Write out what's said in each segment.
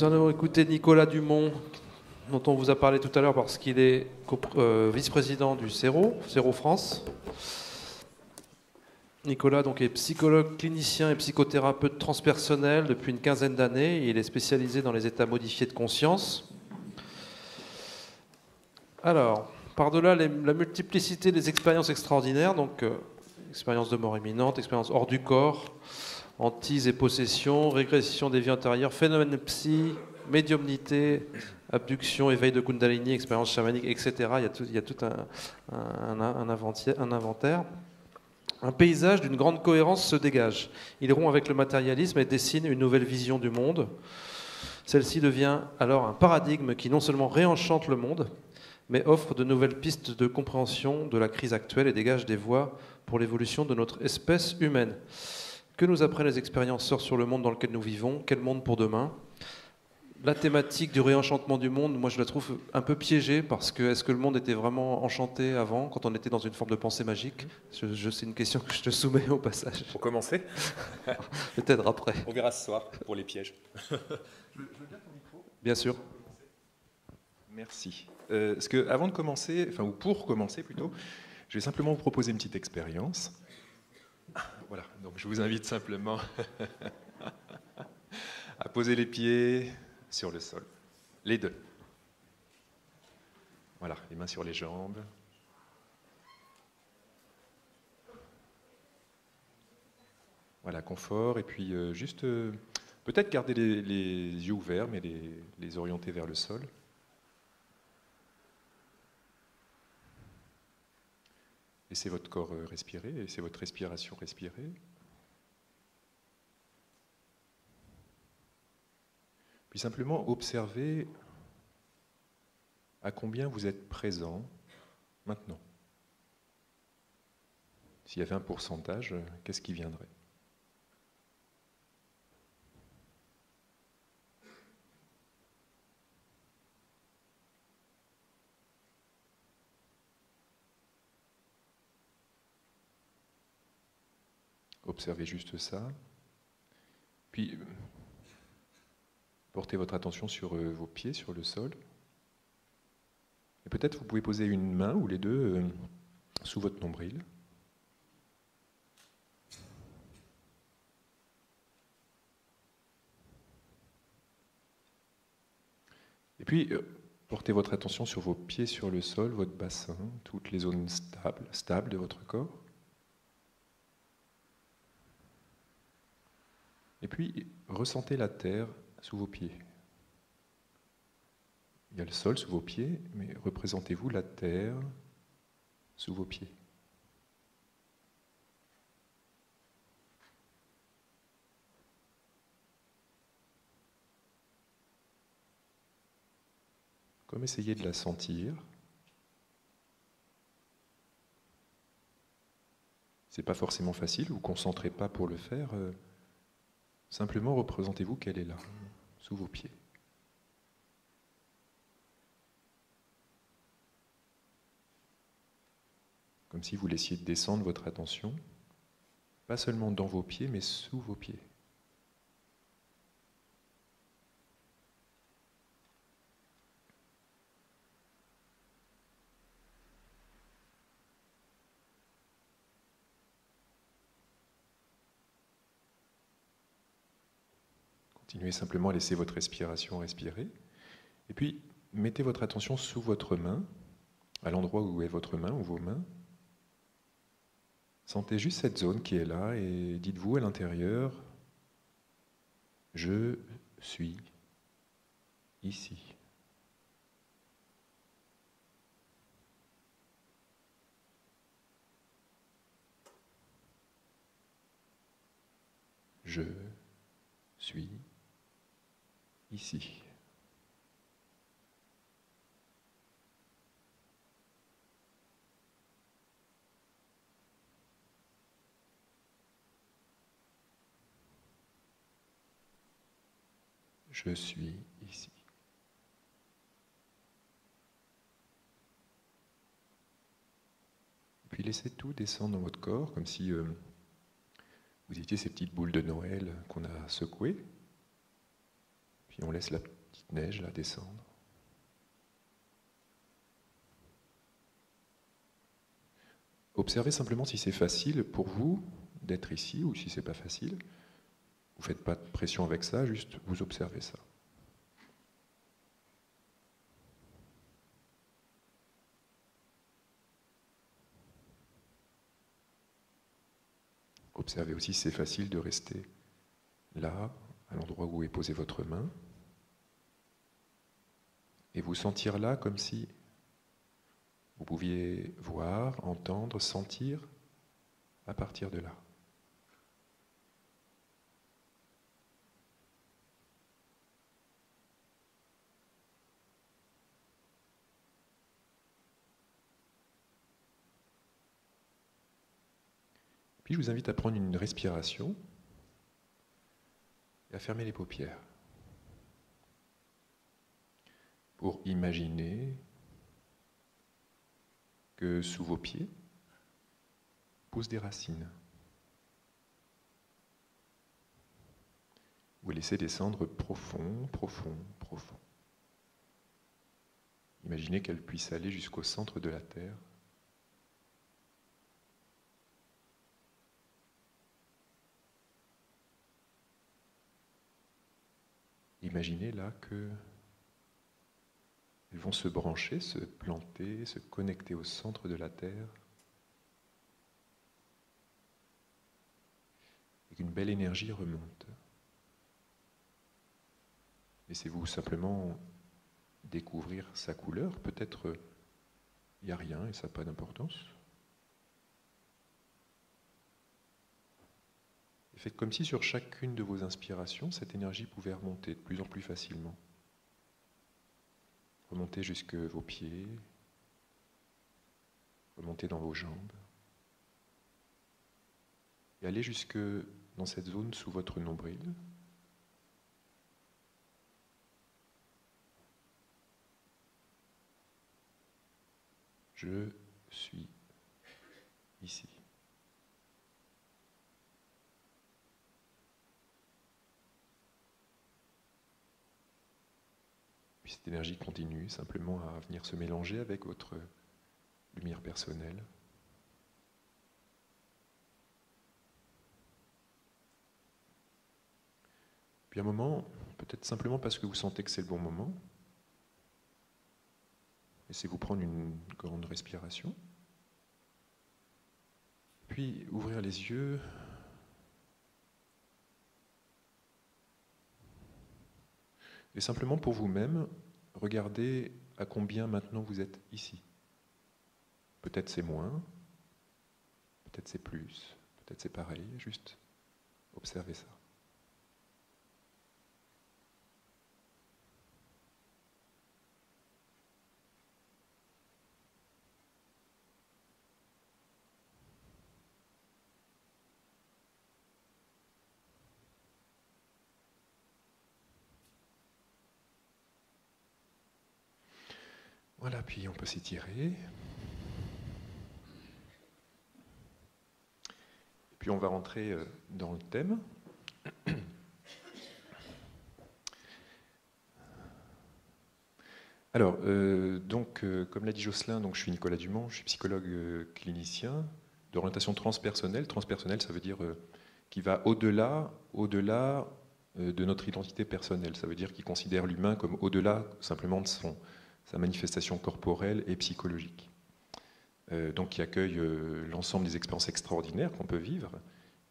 Nous allons écouter Nicolas Dumont, dont on vous a parlé tout à l'heure parce qu'il est vice-président du CERO France. Nicolas donc, est psychologue clinicien et psychothérapeute transpersonnel depuis une quinzaine d'années. Il est spécialisé dans les états modifiés de conscience. Alors, par-delà la multiplicité des expériences extraordinaires, donc expérience de mort imminente, expérience hors du corps, hantise et possession, régression des vies antérieures, phénomène psy, médiumnité, abduction, éveil de Kundalini, expérience chamanique, etc. Il y a tout un inventaire. Un paysage d'une grande cohérence se dégage. Il rompt avec le matérialisme et dessine une nouvelle vision du monde. Celle-ci devient alors un paradigme qui non seulement réenchante le monde, mais offre de nouvelles pistes de compréhension de la crise actuelle et dégage des voies pour l'évolution de notre espèce humaine. Que nous apprennent les expérienceurs sur le monde dans lequel nous vivons? Quel monde pour demain? La thématique du réenchantement du monde, moi je la trouve un peu piégée parce que est-ce que le monde était vraiment enchanté avant, quand on était dans une forme de pensée magique? C'est une question que je te soumets au passage. Pour commencer, peut-être après. On verra ce soir pour les pièges. Je veux bien ton micro. Bien sûr. Merci. Avant de commencer, ou pour commencer plutôt, je vais simplement vous proposer une petite expérience. Voilà, donc je vous invite simplement à poser les pieds sur le sol, les deux. Voilà, les mains sur les jambes. Voilà, confort, et puis juste peut-être garder les yeux ouverts, mais les orienter vers le sol. Laissez votre corps respirer, laissez votre respiration respirer. Puis simplement observez à combien vous êtes présent maintenant. S'il y avait un pourcentage, qu'est-ce qui viendrait ? Observez juste ça. Puis, portez votre attention sur vos pieds, sur le sol. Et peut-être vous pouvez poser une main ou les deux sous votre nombril. Et puis, portez votre attention sur vos pieds sur le sol, votre bassin, toutes les zones stables de votre corps. Et puis, ressentez la terre sous vos pieds. Il y a le sol sous vos pieds, mais représentez-vous la terre sous vos pieds. Comme essayez de la sentir. C'est pas forcément facile, vous ne vous concentrez pas pour le faire. Simplement représentez-vous qu'elle est là, sous vos pieds. Comme si vous laissiez descendre votre attention, pas seulement dans vos pieds, mais sous vos pieds. Continuez simplement à laisser votre respiration respirer. Et puis, mettez votre attention sous votre main, à l'endroit où est votre main ou vos mains. Sentez juste cette zone qui est là et dites-vous à l'intérieur, je suis ici. Je suis ici. Je suis ici. Puis laissez tout descendre dans votre corps, comme si vous étiez ces petites boules de Noël qu'on a secouées. Puis on laisse la petite neige là descendre. Observez simplement si c'est facile pour vous d'être ici ou si c'est pas facile. Vous ne faites pas de pression avec ça, juste vous observez ça. Observez aussi si c'est facile de rester là, à l'endroit où est posée votre main, et vous sentir là comme si vous pouviez voir, entendre, sentir à partir de là. Puis je vous invite à prendre une respiration et à fermer les paupières pour imaginer que sous vos pieds poussent des racines. Vous laissez descendre profond, profond, profond. Imaginez qu'elles puissent aller jusqu'au centre de la terre. Imaginez là que elles vont se brancher, se planter, se connecter au centre de la Terre. Et qu'une belle énergie remonte. Laissez-vous simplement découvrir sa couleur. Peut-être il n'y a rien et ça n'a pas d'importance. Et faites comme si sur chacune de vos inspirations, cette énergie pouvait remonter de plus en plus facilement. Remontez jusque vos pieds, remontez dans vos jambes, et allez jusque dans cette zone sous votre nombril. Je suis ici. Puis cette énergie continue simplement à venir se mélanger avec votre lumière personnelle. Puis un moment, peut-être simplement parce que vous sentez que c'est le bon moment, laissez-vous prendre une grande respiration. Puis ouvrir les yeux. Et simplement pour vous-même, regardez à combien maintenant vous êtes ici. Peut-être c'est moins, peut-être c'est plus, peut-être c'est pareil, juste observez ça. Voilà, puis on peut s'étirer. Et puis on va rentrer dans le thème. Alors, comme l'a dit Jocelyn, donc, je suis Nicolas Dumont, je suis psychologue clinicien d'orientation transpersonnelle. Transpersonnelle, ça veut dire qui va au-delà de notre identité personnelle. Ça veut dire qu'il considère l'humain comme au-delà simplement de sa manifestation corporelle et psychologique. Donc qui accueille l'ensemble des expériences extraordinaires qu'on peut vivre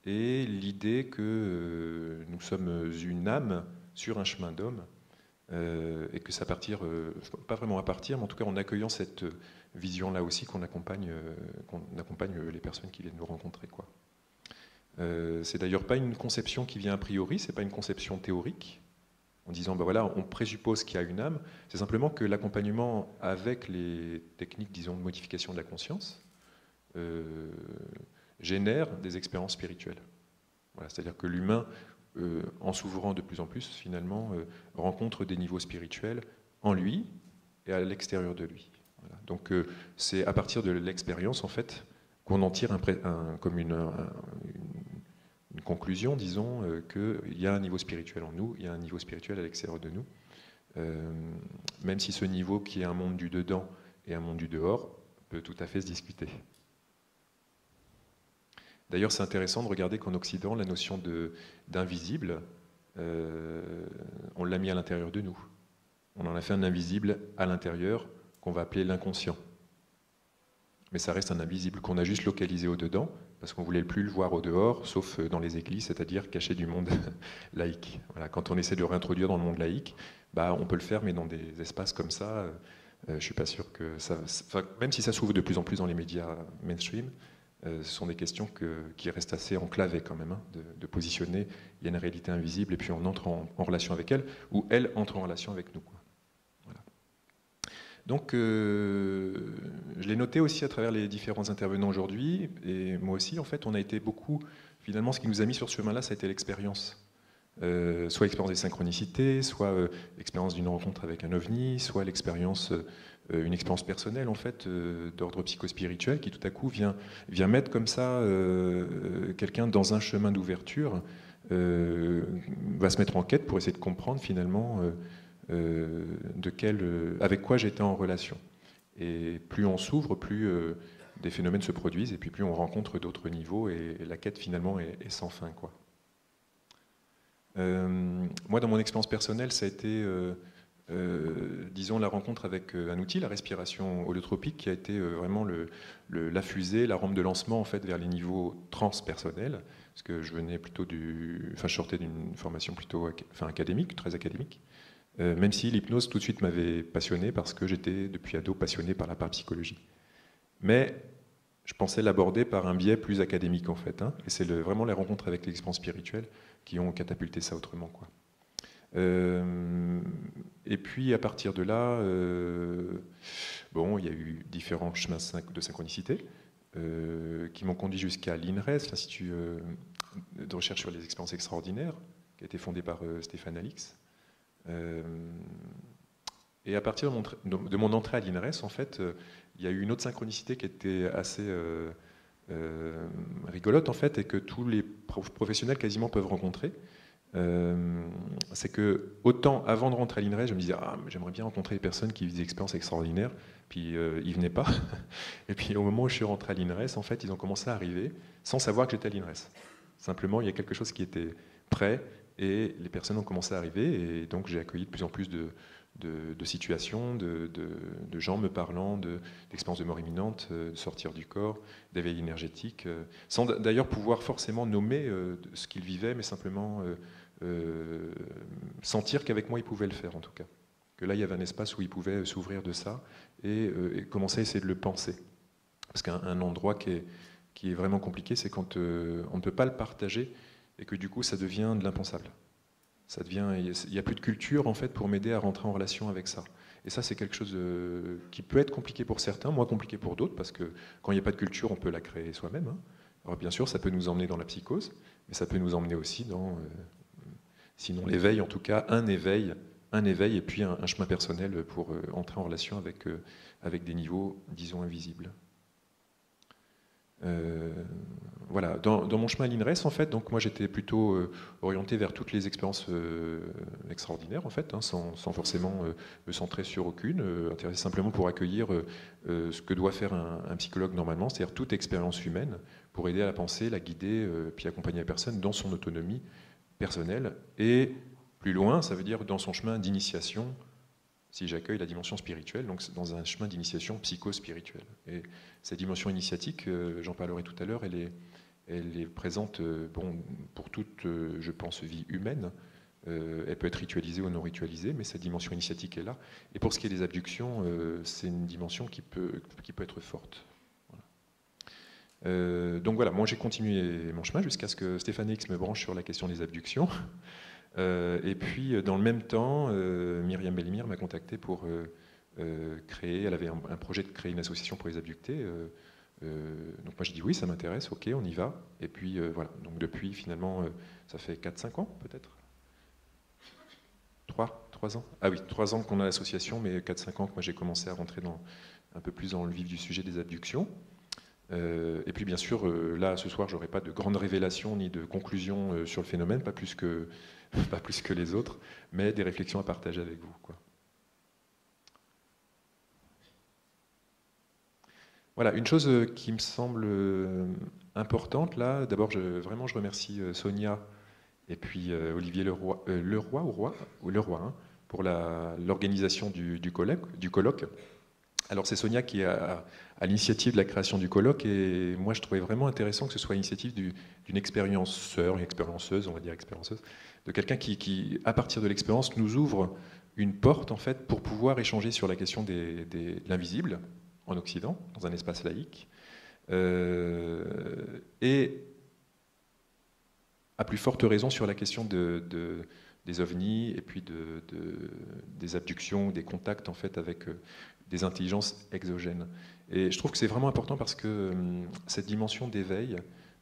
et l'idée que nous sommes une âme sur un chemin d'homme et que ça pas vraiment à partir, mais en tout cas en accueillant cette vision-là aussi qu'on accompagne les personnes qui viennent nous rencontrer, quoi. C'est d'ailleurs pas une conception qui vient a priori, c'est pas une conception théorique, en disant ben voilà, on présuppose qu'il y a une âme, c'est simplement que l'accompagnement avec les techniques, disons, de modification de la conscience génère des expériences spirituelles. Voilà, c'est-à-dire que l'humain, en s'ouvrant de plus en plus, finalement, rencontre des niveaux spirituels en lui et à l'extérieur de lui. Voilà. Donc c'est à partir de l'expérience, en fait, qu'on en tire comme une conclusion, disons, qu'il y a un niveau spirituel en nous, il y a un niveau spirituel à l'extérieur de nous. Même si ce niveau qui est un monde du dedans et un monde du dehors peut tout à fait se discuter. D'ailleurs, c'est intéressant de regarder qu'en Occident, la notion d'invisible, on l'a mis à l'intérieur de nous. On en a fait un invisible à l'intérieur qu'on va appeler l'inconscient. Mais ça reste un invisible qu'on a juste localisé au-dedans, parce qu'on ne voulait plus le voir au dehors, sauf dans les églises, c'est-à-dire caché du monde laïque. Voilà, quand on essaie de le réintroduire dans le monde laïque, bah, on peut le faire, mais dans des espaces comme ça, je ne suis pas sûr que ça... Enfin, même si ça s'ouvre de plus en plus dans les médias mainstream, ce sont des questions qui restent assez enclavées quand même, hein, de positionner, il y a une réalité invisible, et puis on entre en relation avec elle, ou elle entre en relation avec nous, quoi. Voilà. Donc, je l'ai noté aussi à travers les différents intervenants aujourd'hui, et moi aussi, en fait, on a été beaucoup... Finalement, ce qui nous a mis sur ce chemin-là, ça a été l'expérience. Soit l'expérience des synchronicités, soit l'expérience d'une rencontre avec un ovni, soit l'expérience... une expérience personnelle en fait d'ordre psychospirituel qui tout à coup vient mettre comme ça quelqu'un dans un chemin d'ouverture, va se mettre en quête pour essayer de comprendre finalement avec quoi j'étais en relation. Et plus on s'ouvre, plus des phénomènes se produisent, et puis plus on rencontre d'autres niveaux, et la quête finalement est sans fin, quoi. Moi, dans mon expérience personnelle, ça a été... disons la rencontre avec un outil, la respiration holotropique, qui a été vraiment la fusée, la rampe de lancement en fait vers les niveaux transpersonnels, parce que je venais plutôt je sortais d'une formation plutôt académique, très académique, même si l'hypnose tout de suite m'avait passionné parce que j'étais depuis ado passionné par la parapsychologie. Mais je pensais l'aborder par un biais plus académique en fait, hein, et c'est vraiment les rencontres avec l'expérience spirituelle qui ont catapulté ça autrement, quoi. Et puis à partir de là, bon, il y a eu différents chemins de synchronicité qui m'ont conduit jusqu'à l'INRES, l'Institut de recherche sur les expériences extraordinaires, qui a été fondé par Stéphane Alix. Et à partir de mon entrée à l'INRES, en fait, il y a eu une autre synchronicité qui était assez rigolote, en fait, et que tous les professionnels quasiment peuvent rencontrer. C'est que autant avant de rentrer à l'INRES, je me disais j'aimerais bien rencontrer des personnes qui vivent des expériences extraordinaires, puis ils venaient pas. Et puis au moment où je suis rentré à l'INRES, en fait, ils ont commencé à arriver sans savoir que j'étais à l'INRES. Simplement, il y a quelque chose qui était prêt et les personnes ont commencé à arriver, et donc j'ai accueilli de plus en plus de situations, de gens me parlant d'expériences de mort imminente, de sortir du corps, d'éveil énergétique, sans d'ailleurs pouvoir forcément nommer ce qu'ils vivaient, mais simplement sentir qu'avec moi ils pouvaient le faire en tout cas. Que là il y avait un espace où ils pouvaient s'ouvrir de ça et commencer à essayer de le penser. Parce qu'un endroit qui est vraiment compliqué, c'est quand on ne peut pas le partager et que du coup ça devient de l'impensable. Il n'y a plus de culture en fait pour m'aider à rentrer en relation avec ça. Et ça c'est quelque chose qui peut être compliqué pour certains, moins compliqué pour d'autres, parce que quand il n'y a pas de culture, on peut la créer soi-même, hein. Alors bien sûr, ça peut nous emmener dans la psychose, mais ça peut nous emmener aussi dans, sinon l'éveil, en tout cas un éveil et puis un chemin personnel pour entrer en relation avec des niveaux, disons, invisibles. Voilà. Dans mon chemin à l'INRES, en fait, donc moi j'étais plutôt orienté vers toutes les expériences extraordinaires, en fait, hein, sans forcément me centrer sur aucune, intéressé simplement pour accueillir ce que doit faire un psychologue normalement, c'est-à-dire toute expérience humaine, pour aider à la penser, la guider, puis accompagner la personne dans son autonomie personnelle, et plus loin, ça veut dire dans son chemin d'initiation, si j'accueille la dimension spirituelle, donc dans un chemin d'initiation psycho-spirituelle. Et cette dimension initiatique, j'en parlerai tout à l'heure, elle est présente pour toute, je pense, vie humaine. Elle peut être ritualisée ou non ritualisée, mais cette dimension initiatique est là. Et pour ce qui est des abductions, c'est une dimension qui peut être forte. Voilà. Donc voilà, moi j'ai continué mon chemin jusqu'à ce que Stéphane X me branche sur la question des abductions. Et puis, dans le même temps, Myriam Bellimire m'a contacté pour créer, elle avait un projet de créer une association pour les abductés. Donc moi, j'ai dit oui, ça m'intéresse, ok, on y va. Et puis, voilà. Donc depuis, finalement, ça fait 4-5 ans, peut-être 3 ans. Ah oui, 3 ans qu'on a l'association, mais 4-5 ans que moi j'ai commencé à rentrer un peu plus dans le vif du sujet des abductions. Et puis bien sûr, là ce soir, j'aurai pas de grandes révélations ni de conclusions sur le phénomène, pas plus que les autres, mais des réflexions à partager avec vous, quoi. Voilà, une chose qui me semble importante là, d'abord vraiment je remercie Sonia et puis Olivier Leroy, hein, pour l'organisation du colloque. Alors c'est Sonia qui est à l'initiative de la création du colloque, et moi je trouvais vraiment intéressant que ce soit l'initiative d'une expérienceuse, on va dire expérienceuse, de quelqu'un qui, à partir de l'expérience, nous ouvre une porte en fait pour pouvoir échanger sur la question de l'invisible en Occident, dans un espace laïque, et à plus forte raison sur la question des ovnis et puis des abductions, des contacts en fait avec des intelligences exogènes. Et je trouve que c'est vraiment important parce que cette dimension d'éveil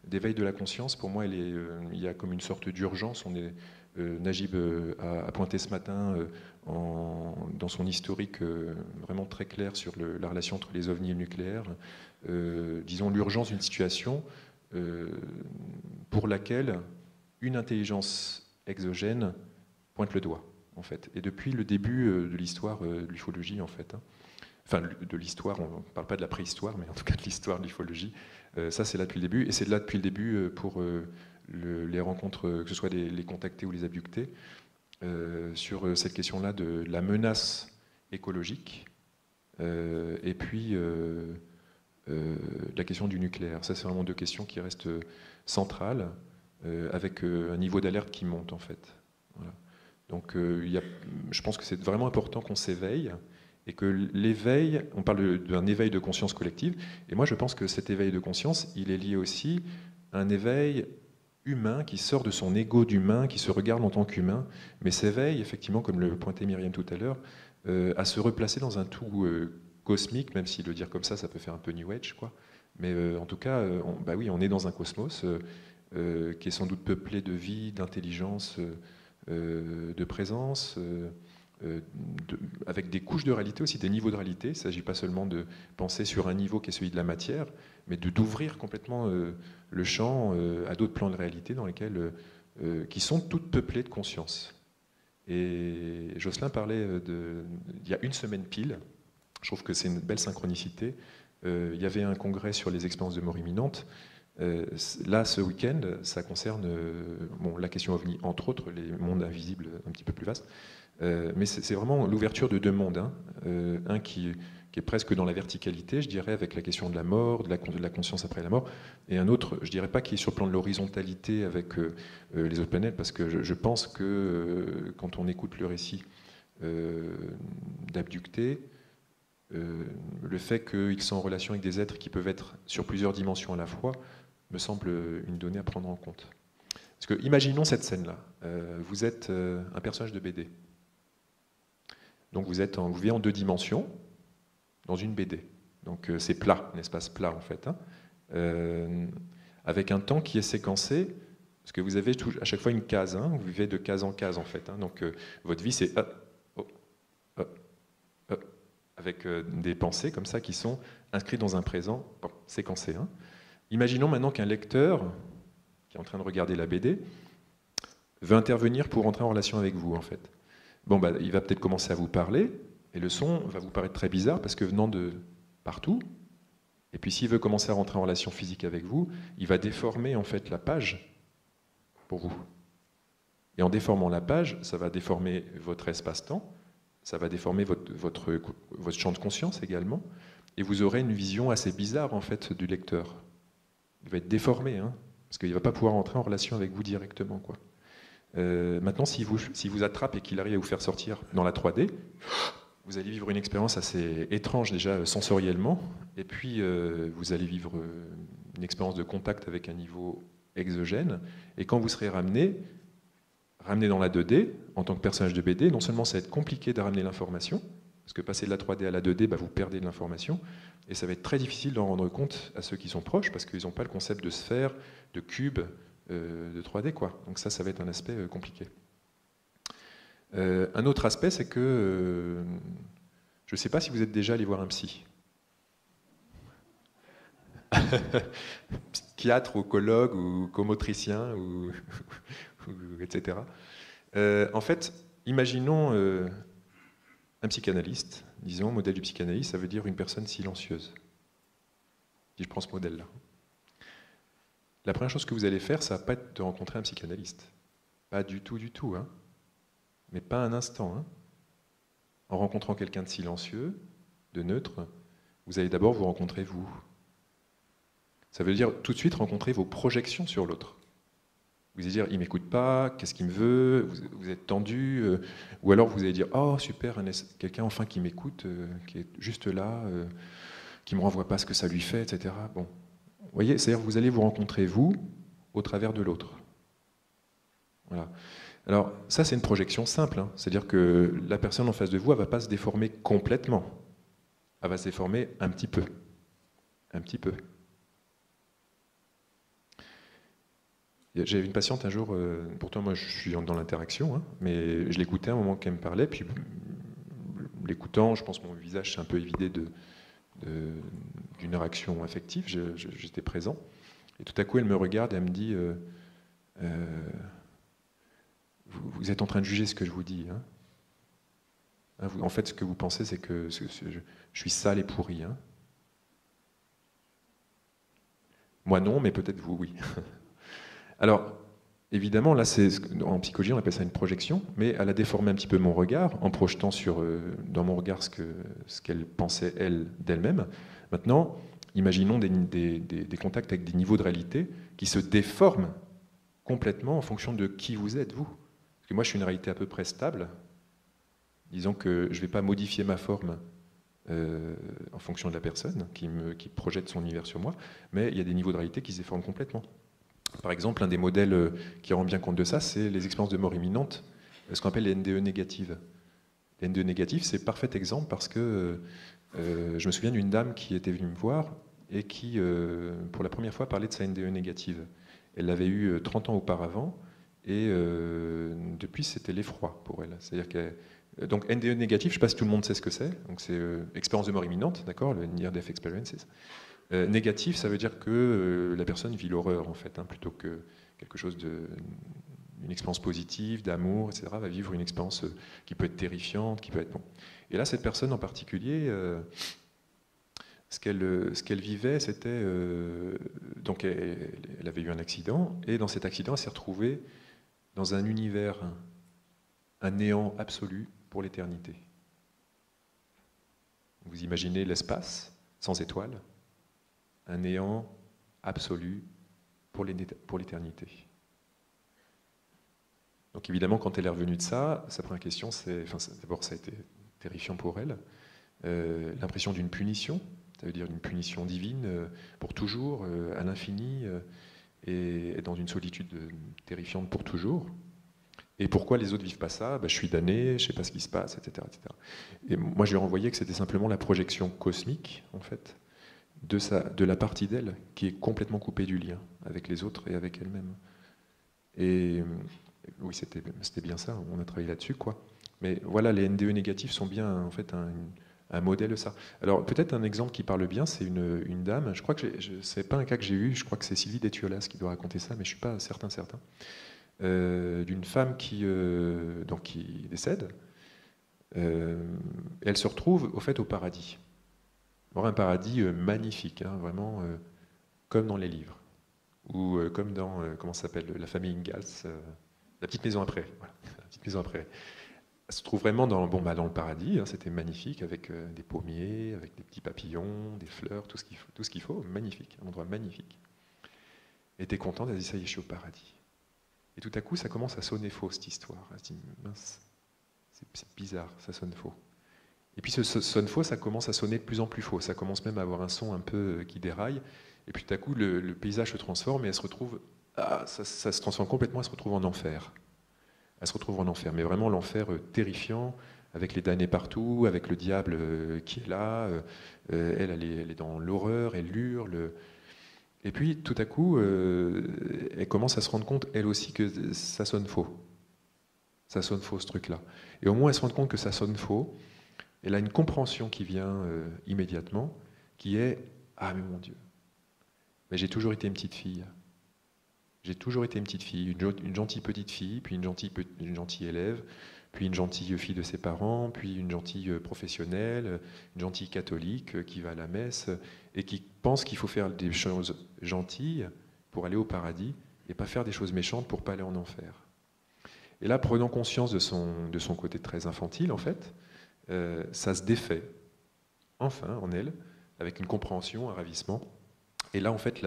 de la conscience, pour moi, il y a comme une sorte d'urgence. Najib a pointé ce matin dans son historique vraiment très clair sur la relation entre les ovnis et le nucléaire, disons l'urgence d'une situation pour laquelle une intelligence exogène pointe le doigt, en fait. Et depuis le début de l'histoire de l'ufologie, en fait, hein, enfin de l'histoire, on ne parle pas de la préhistoire, mais en tout cas de l'histoire de l'ufologie, ça c'est là depuis le début, et c'est là depuis le début pour les rencontres, que ce soit les contactés ou les abductés, sur cette question-là de la menace écologique, et puis la question du nucléaire. Ça c'est vraiment deux questions qui restent centrales, avec un niveau d'alerte qui monte en fait. Voilà. Donc je pense que c'est vraiment important qu'on s'éveille, et que l'éveil, on parle d'un éveil de conscience collective, et moi je pense que cet éveil de conscience, il est lié aussi à un éveil humain qui sort de son ego d'humain, qui se regarde en tant qu'humain, mais s'éveille, effectivement, comme le pointait Myriam tout à l'heure, à se replacer dans un tout cosmique, même si le dire comme ça peut faire un peu New Age, quoi. Mais en tout cas, bah oui, on est dans un cosmos qui est sans doute peuplé de vie, d'intelligence, de présence, avec des couches de réalité aussi, des niveaux de réalité. Il ne s'agit pas seulement de penser sur un niveau qui est celui de la matière, mais d'ouvrir complètement le champ à d'autres plans de réalité dans lesquels, qui sont toutes peuplées de conscience. Et Jocelyn parlait il y a une semaine pile, je trouve que c'est une belle synchronicité, il y avait un congrès sur les expériences de mort imminente. Là, ce week-end, ça concerne la question OVNI, entre autres, les mondes invisibles un petit peu plus vastes. Mais c'est vraiment l'ouverture de deux mondes. Hein. Un qui est presque dans la verticalité, je dirais, avec la question de la mort, de la conscience après la mort, et un autre, je dirais pas qui est sur le plan de l'horizontalité avec les autres planètes, parce que je pense que quand on écoute le récit d'abductés, le fait qu'ils sont en relation avec des êtres qui peuvent être sur plusieurs dimensions à la fois me semble une donnée à prendre en compte. Parce que imaginons cette scène-là. Vous êtes un personnage de BD. Donc vous vivez en deux dimensions dans une BD. Donc c'est plat, un espace plat en fait, hein, avec un temps qui est séquencé, parce que vous avez à chaque fois une case, hein, vous vivez de case en case en fait. Hein, donc votre vie c'est avec des pensées comme ça qui sont inscrites dans un présent séquencé. Hein. Imaginons maintenant qu'un lecteur qui est en train de regarder la BD veut intervenir pour entrer en relation avec vous en fait. Bon, il va peut-être commencer à vous parler, et le son va vous paraître très bizarre parce que venant de partout, et puis s'il veut commencer à rentrer en relation physique avec vous, il va déformer en fait la page pour vous. Et en déformant la page, ça va déformer votre espace-temps, ça va déformer votre champ de conscience également, et vous aurez une vision assez bizarre en fait du lecteur. Il va être déformé, hein, parce qu'il ne va pas pouvoir entrer en relation avec vous directement, quoi. Maintenant, s'il vous attrape et qu'il arrive à vous faire sortir dans la 3D, vous allez vivre une expérience assez étrange déjà sensoriellement, et puis vous allez vivre une expérience de contact avec un niveau exogène, et quand vous serez ramené dans la 2D, en tant que personnage de BD, non seulement ça va être compliqué de ramener l'information, parce que passer de la 3D à la 2D, vous perdez de l'information, et ça va être très difficile d'en rendre compte à ceux qui sont proches, parce qu'ils n'ont pas le concept de sphère, de cube, de 3D, quoi. Donc ça va être un aspect compliqué. Un autre aspect, c'est que je ne sais pas si vous êtes déjà allé voir un psy. psychiatre ou colloque ou comotricien, etc. En fait, imaginons un psychanalyste, disons, modèle du psychanalyste, ça veut dire une personne silencieuse. Si je prends ce modèle-là. La première chose que vous allez faire, ça va pas être de rencontrer un psychanalyste. Pas du tout, hein. Mais pas un instant. Hein. En rencontrant quelqu'un de silencieux, de neutre, vous allez d'abord vous rencontrer vous. Ça veut dire tout de suite rencontrer vos projections sur l'autre. Vous allez dire, il ne m'écoute pas, qu'est-ce qu'il me veut, vous êtes tendu, ou alors vous allez dire, oh super, quelqu'un enfin qui m'écoute, qui est juste là, qui ne me renvoie pas ce que ça lui fait, etc. Bon. Vous voyez, c'est-à-dire que vous allez vous rencontrer vous au travers de l'autre. Voilà. Alors ça c'est une projection simple, hein. C'est-à-dire que la personne en face de vous, elle ne va pas se déformer complètement. Elle va se déformer un petit peu. Un petit peu. J'avais une patiente un jour, pourtant moi je suis dans l'interaction, hein, mais je l'écoutais à un moment qu'elle me parlait, puis l'écoutant, je pense que mon visage s'est un peu évidé d'une réaction affective, j'étais présent, et tout à coup elle me regarde et elle me dit vous êtes en train de juger ce que je vous dis, hein. En fait ce que vous pensez c'est que je suis sale et pourri, hein. Moi non, mais peut-être vous oui. Alors, évidemment, là, en psychologie, on appelle ça une projection, mais elle a déformé un petit peu mon regard, en projetant dans mon regard ce qu'elle pensait, elle, d'elle-même. Maintenant, imaginons des contacts avec des niveaux de réalité qui se déforment complètement en fonction de qui vous êtes, vous. Parce que moi, je suis une réalité à peu près stable. Disons que je ne vais pas modifier ma forme en fonction de la personne qui projette son univers sur moi, mais il y a des niveaux de réalité qui se déforment complètement. Par exemple, un des modèles qui rend bien compte de ça, c'est les expériences de mort imminente, ce qu'on appelle les NDE négatives. Les NDE négatives, c'est un parfait exemple parce que je me souviens d'une dame qui était venue me voir et qui, pour la première fois, parlait de sa NDE négative. Elle l'avait eu 30 ans auparavant et depuis, c'était l'effroi pour elle. C'est-à-dire que donc NDE négatif, je ne sais pas si tout le monde sait ce que c'est. Donc c'est expérience de mort imminente, d'accord, le Near Death Experiences. Négatif, ça veut dire que la personne vit l'horreur, en fait, hein, plutôt que quelque chose une expérience positive, d'amour, etc., va vivre une expérience qui peut être terrifiante, qui peut être bon. Et là, cette personne en particulier, ce qu'elle vivait, c'était donc elle avait eu un accident, et dans cet accident, elle s'est retrouvée dans un univers, un néant absolu pour l'éternité. Vous imaginez l'espace sans étoiles, un néant absolu pour l'éternité. Donc évidemment, quand elle est revenue de ça, sa première question, d'abord ça a été terrifiant pour elle, l'impression d'une punition, ça veut dire une punition divine pour toujours, à l'infini, et dans une solitude terrifiante pour toujours. Et pourquoi les autres vivent pas ça ? Je suis damné, je ne sais pas ce qui se passe, etc., etc. Et moi, je lui ai renvoyé que c'était simplement la projection cosmique, en fait, de la partie d'elle qui est complètement coupée du lien avec les autres et avec elle-même. Et oui, c'était bien ça, on a travaillé là-dessus, quoi. Mais voilà, les NDE négatifs sont bien, en fait, un modèle de ça. Alors, peut-être un exemple qui parle bien, c'est une dame, je crois que c'est pas un cas que j'ai eu, je crois que c'est Sylvie Détiolas qui doit raconter ça, mais je suis pas certain. D'une femme qui décède, elle se retrouve, au fait, au paradis. Alors, un paradis magnifique, hein, vraiment comme dans les livres, ou comme dans, comment ça s'appelle, la famille Ingalls, la petite maison après. Voilà, la petite maison après. Elle se trouve vraiment dans le paradis, hein, c'était magnifique, avec des pommiers, avec des petits papillons, des fleurs, tout ce qu'il faut, magnifique, un endroit magnifique. Elle était contente, elle dit, ça y est, je suis au paradis. Et tout à coup, ça commence à sonner faux, cette histoire. Elle se dit, mince, c'est bizarre, ça sonne faux. Et puis ce sonne faux, ça commence à sonner de plus en plus faux. Ça commence même à avoir un son un peu qui déraille. Et puis tout à coup, le paysage se transforme et elle se retrouve... ça se transforme complètement, elle se retrouve en enfer. Elle se retrouve en enfer, mais vraiment l'enfer terrifiant, avec les damnés partout, avec le diable qui est là. Elle est dans l'horreur, elle hurle. Et puis tout à coup, elle commence à se rendre compte, elle aussi, que ça sonne faux. Ça sonne faux, ce truc-là. Et au moins, elle se rend compte que ça sonne faux. Elle a une compréhension qui vient immédiatement, qui est « Ah, mais mon Dieu, Mais j'ai toujours été une petite fille. J'ai toujours été une petite fille, une gentille petite fille, puis une gentille élève, puis une gentille fille de ses parents, puis une gentille professionnelle, une gentille catholique qui va à la messe et qui pense qu'il faut faire des choses gentilles pour aller au paradis et pas faire des choses méchantes pour pas aller en enfer. Et là, prenant conscience de son côté très infantile, en fait, ça se défait, enfin, en elle, avec une compréhension, un ravissement. Et là, en fait,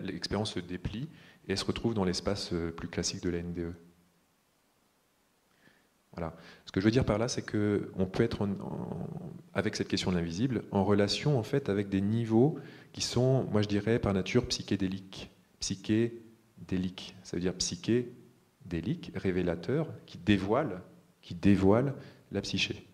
l'expérience se déplie et elle se retrouve dans l'espace plus classique de la NDE. Voilà. Ce que je veux dire par là, c'est qu'on peut être, avec cette question de l'invisible, en relation, en fait, avec des niveaux qui sont, moi je dirais, par nature, psychédéliques. Psychédéliques, ça veut dire psychédélique, révélateur, qui dévoile la psyché.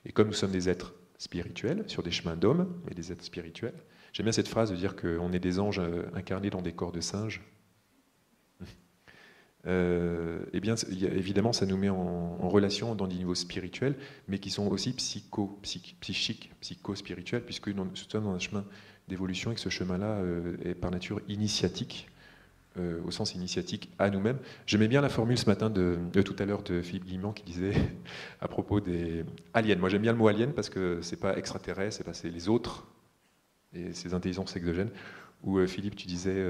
Et comme nous sommes des êtres spirituels, sur des chemins d'hommes, mais des êtres spirituels, j'aime bien cette phrase de dire qu'on est des anges incarnés dans des corps de singes. Eh bien, évidemment, ça nous met en relation dans des niveaux spirituels, mais qui sont aussi psychiques, psycho-spirituels, puisque nous sommes dans un chemin d'évolution et que ce chemin-là est par nature initiatique, au sens initiatique à nous-mêmes. J'aimais bien la formule ce matin de tout à l'heure de Philippe Guillemont qui disait à propos des aliens. Moi, j'aime bien le mot alien parce que c'est pas extraterrestre, c'est les autres et ces intelligences exogènes. Où Philippe, tu disais.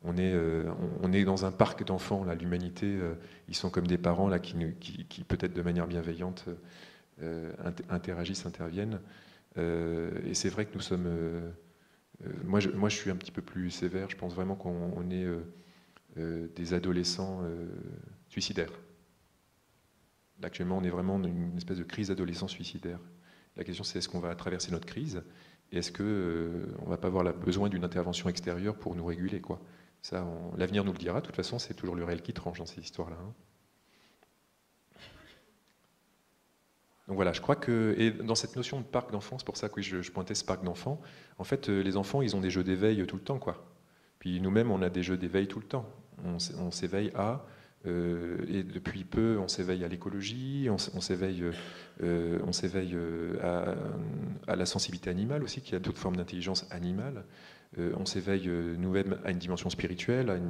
On est dans un parc d'enfants, là, l'humanité, ils sont comme des parents là, qui peut-être de manière bienveillante, interagissent, interviennent. Et c'est vrai que nous sommes... moi, je suis un petit peu plus sévère, je pense vraiment qu'on est des adolescents suicidaires. Là, actuellement, on est vraiment dans une espèce de crise d'adolescents suicidaires. La question, c'est est-ce qu'on va traverser notre crise et est-ce qu'on ne va pas avoir besoin d'une intervention extérieure pour nous réguler, quoi. Ça, l'avenir nous le dira. De toute façon, c'est toujours le réel qui tranche dans ces histoires-là. Hein. Donc voilà, je crois que... Et dans cette notion de parc d'enfants, c'est pour ça que je pointais ce parc d'enfants, en fait, les enfants, ils ont des jeux d'éveil tout le temps, quoi. Puis nous-mêmes, on a des jeux d'éveil tout le temps. On s'éveille à... et depuis peu, on s'éveille à l'écologie, on s'éveille à la sensibilité animale aussi, qui a d'autres formes d'intelligence animale. On s'éveille nous-mêmes à une dimension spirituelle,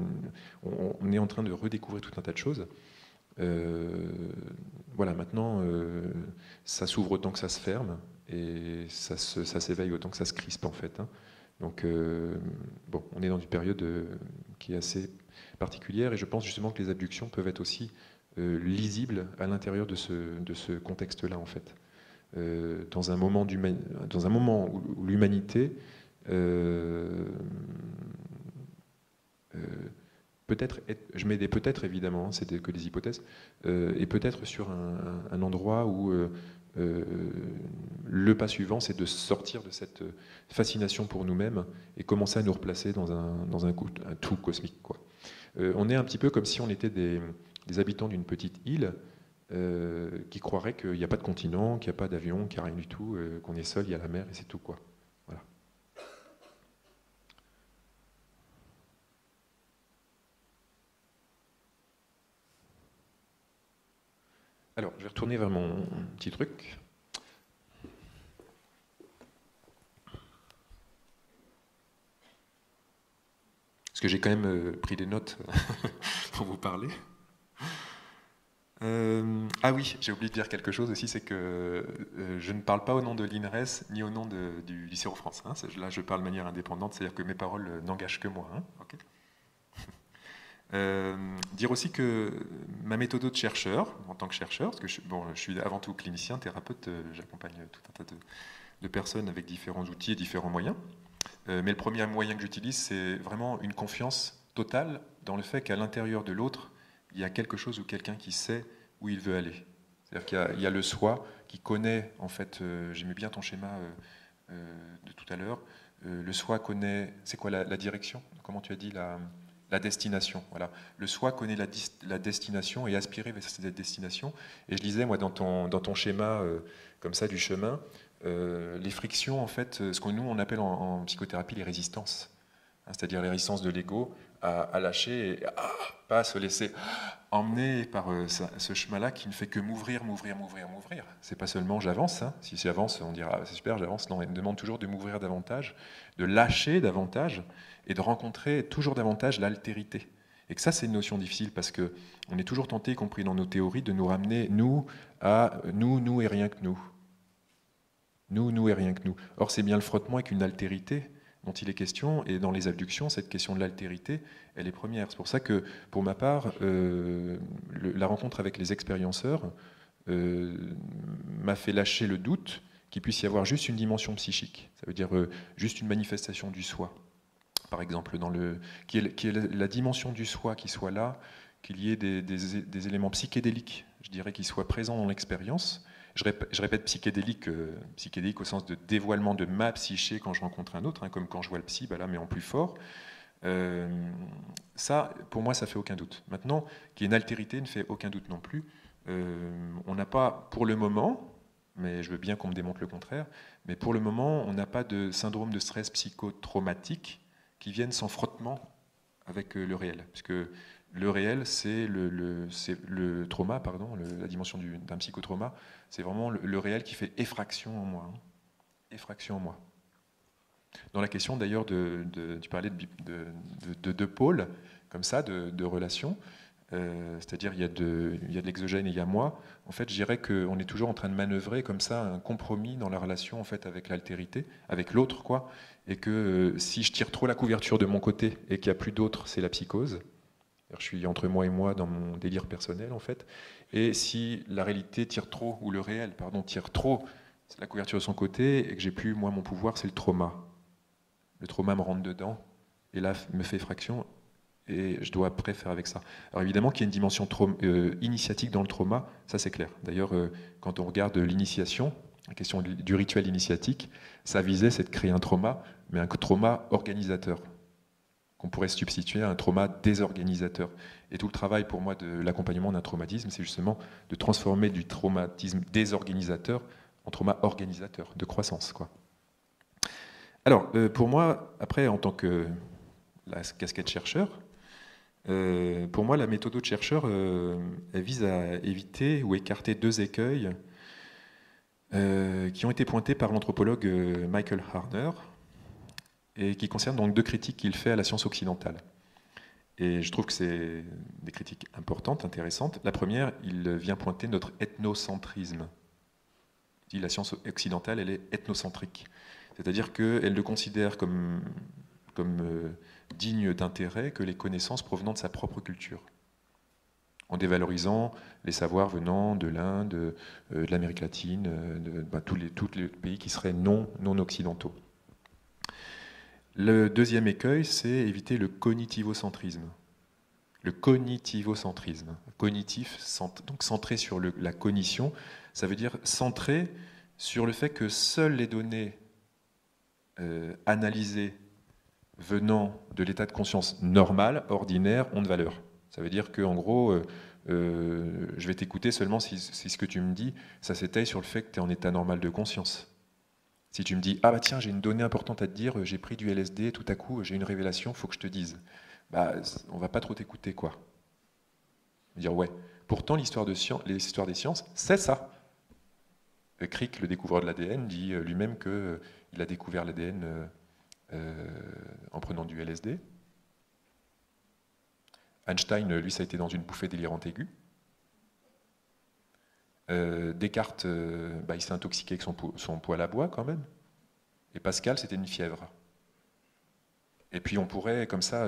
on est en train de redécouvrir tout un tas de choses. Voilà, maintenant, ça s'ouvre autant que ça se ferme, et ça s'éveille autant que ça se crispe, en fait. Hein. Donc, bon, on est dans une période qui est assez particulière, et je pense justement que les abductions peuvent être aussi lisibles à l'intérieur de ce contexte-là, en fait. Dans un moment où l'humanité peut-être, je mets des peut-être évidemment, c'est que des hypothèses, et peut-être sur un endroit où le pas suivant, c'est de sortir de cette fascination pour nous-mêmes et commencer à nous replacer dans un tout cosmique, quoi. On est un petit peu comme si on était des habitants d'une petite île qui croiraient qu'il n'y a pas de continent, qu'il n'y a pas d'avion, qu'il n'y a rien du tout, qu'on est seul, il y a la mer et c'est tout, quoi. Voilà. Alors, je vais retourner vers mon petit truc. Parce que j'ai quand même pris des notes pour vous parler. Ah oui, j'ai oublié de dire quelque chose aussi, c'est que je ne parle pas au nom de l'INRES ni au nom du lycée France. Hein. Là, je parle de manière indépendante, c'est-à-dire que mes paroles n'engagent que moi. Hein. Okay. Dire aussi que ma méthode de chercheur, en tant que chercheur, parce que je suis avant tout clinicien, thérapeute, j'accompagne tout un tas de personnes avec différents outils et différents moyens. Mais le premier moyen que j'utilise, c'est vraiment une confiance totale dans le fait qu'à l'intérieur de l'autre, il y a quelque chose ou quelqu'un qui sait où il veut aller. C'est-à-dire qu'il y a le soi qui connaît, en fait, j'aimais bien ton schéma de tout à l'heure, le soi connaît, c'est quoi la direction? Comment tu as dit la destination, voilà. Le soi connaît la destination et aspirer vers cette destination. Et je disais, moi, dans ton schéma comme ça du chemin, les frictions, en fait, ce que nous on appelle en psychothérapie les résistances, hein, c'est-à-dire les résistances de l'ego à lâcher et pas à se laisser emmener par ce chemin-là qui ne fait que m'ouvrir. C'est pas seulement j'avance, hein. Si j'avance, on dira c'est super, j'avance. Non, il me demande toujours de m'ouvrir davantage, de lâcher davantage et de rencontrer toujours davantage l'altérité. Et que ça, c'est une notion difficile parce que on est toujours tenté, y compris dans nos théories, de nous ramener, nous, à nous et rien que nous. Nous et rien que nous. Or, c'est bien le frottement avec une altérité dont il est question, et dans les abductions, cette question de l'altérité, elle est première. C'est pour ça que, pour ma part, la rencontre avec les expérienceurs m'a fait lâcher le doute qu'il puisse y avoir juste une dimension psychique. Ça veut dire juste une manifestation du soi. Par exemple, qui est la dimension du soi qui soit là, qu'il y ait des éléments psychédéliques, je dirais, qui soient présents dans l'expérience. Je répète psychédélique au sens de dévoilement de ma psyché quand je rencontre un autre, hein, comme quand je vois le psy, là, mais en plus fort. Ça, pour moi, ça fait aucun doute. Maintenant, qu'il y ait une altérité ne fait aucun doute non plus. On n'a pas, pour le moment, mais je veux bien qu'on me démontre le contraire, mais pour le moment, on n'a pas de syndrome de stress psychotraumatique qui viennent sans frottement avec le réel. Parce que le réel, c'est le trauma, pardon, la dimension d'un psychotrauma, c'est vraiment le réel qui fait effraction en moi. Hein. Effraction en moi. Dans la question d'ailleurs, tu parlais de deux pôles, comme ça, de relations, c'est-à-dire il y a de l'exogène et il y a moi. En fait, je dirais qu'on est toujours en train de manœuvrer comme ça un compromis dans la relation en fait, avec l'altérité, avec l'autre, quoi. Et que si je tire trop la couverture de mon côté et qu'il n'y a plus d'autre, c'est la psychose. Je suis entre moi et moi dans mon délire personnel, en fait. Et si la réalité tire trop, ou le réel, pardon, tire trop la couverture de son côté, et que j'ai plus, moi, mon pouvoir, c'est le trauma. Le trauma me rentre dedans, et là, me fait fraction, et je dois après faire avec ça. Alors évidemment qu'il y a une dimension initiatique dans le trauma, ça c'est clair. D'ailleurs, quand on regarde l'initiation, la question du rituel initiatique, sa visée, c'est de créer un trauma, mais un trauma organisateur, qu'on pourrait substituer à un trauma désorganisateur. Et tout le travail pour moi de l'accompagnement d'un traumatisme, c'est justement de transformer du traumatisme désorganisateur en trauma organisateur, de croissance, quoi. Alors, pour moi, après, en tant que la casquette chercheur, pour moi, la méthode de chercheur, elle vise à éviter ou écarter deux écueils qui ont été pointés par l'anthropologue Michael Harner, et qui concerne donc deux critiques qu'il fait à la science occidentale. Et je trouve que c'est des critiques importantes, intéressantes. La première, il vient pointer notre ethnocentrisme. Il dit la science occidentale, elle est ethnocentrique. C'est-à-dire qu'elle le considère comme digne d'intérêt que les connaissances provenant de sa propre culture, en dévalorisant les savoirs venant de l'Inde, de l'Amérique latine, tous les pays qui seraient non occidentaux. Le deuxième écueil, c'est éviter le cognitivocentrisme. Le cognitivocentrisme. Cognitif, donc centré sur la cognition, ça veut dire centré sur le fait que seules les données analysées venant de l'état de conscience normal, ordinaire, ont de valeur. Ça veut dire qu'en gros, je vais t'écouter seulement si ce que tu me dis, ça s'étaye sur le fait que tu es en état normal de conscience. Si tu me dis, ah bah tiens, j'ai une donnée importante à te dire, j'ai pris du LSD, tout à coup, j'ai une révélation, il faut que je te dise. Bah, on va pas trop t'écouter, quoi. Dire, ouais. Pourtant, l'histoire des sciences, c'est ça. Crick, le découvreur de l'ADN, dit lui-même qu'il a découvert l'ADN en prenant du LSD. Einstein, lui, ça a été dans une bouffée délirante aiguë. Descartes, il s'est intoxiqué avec son poêle à bois quand même. Et Pascal, c'était une fièvre. Et puis on pourrait comme ça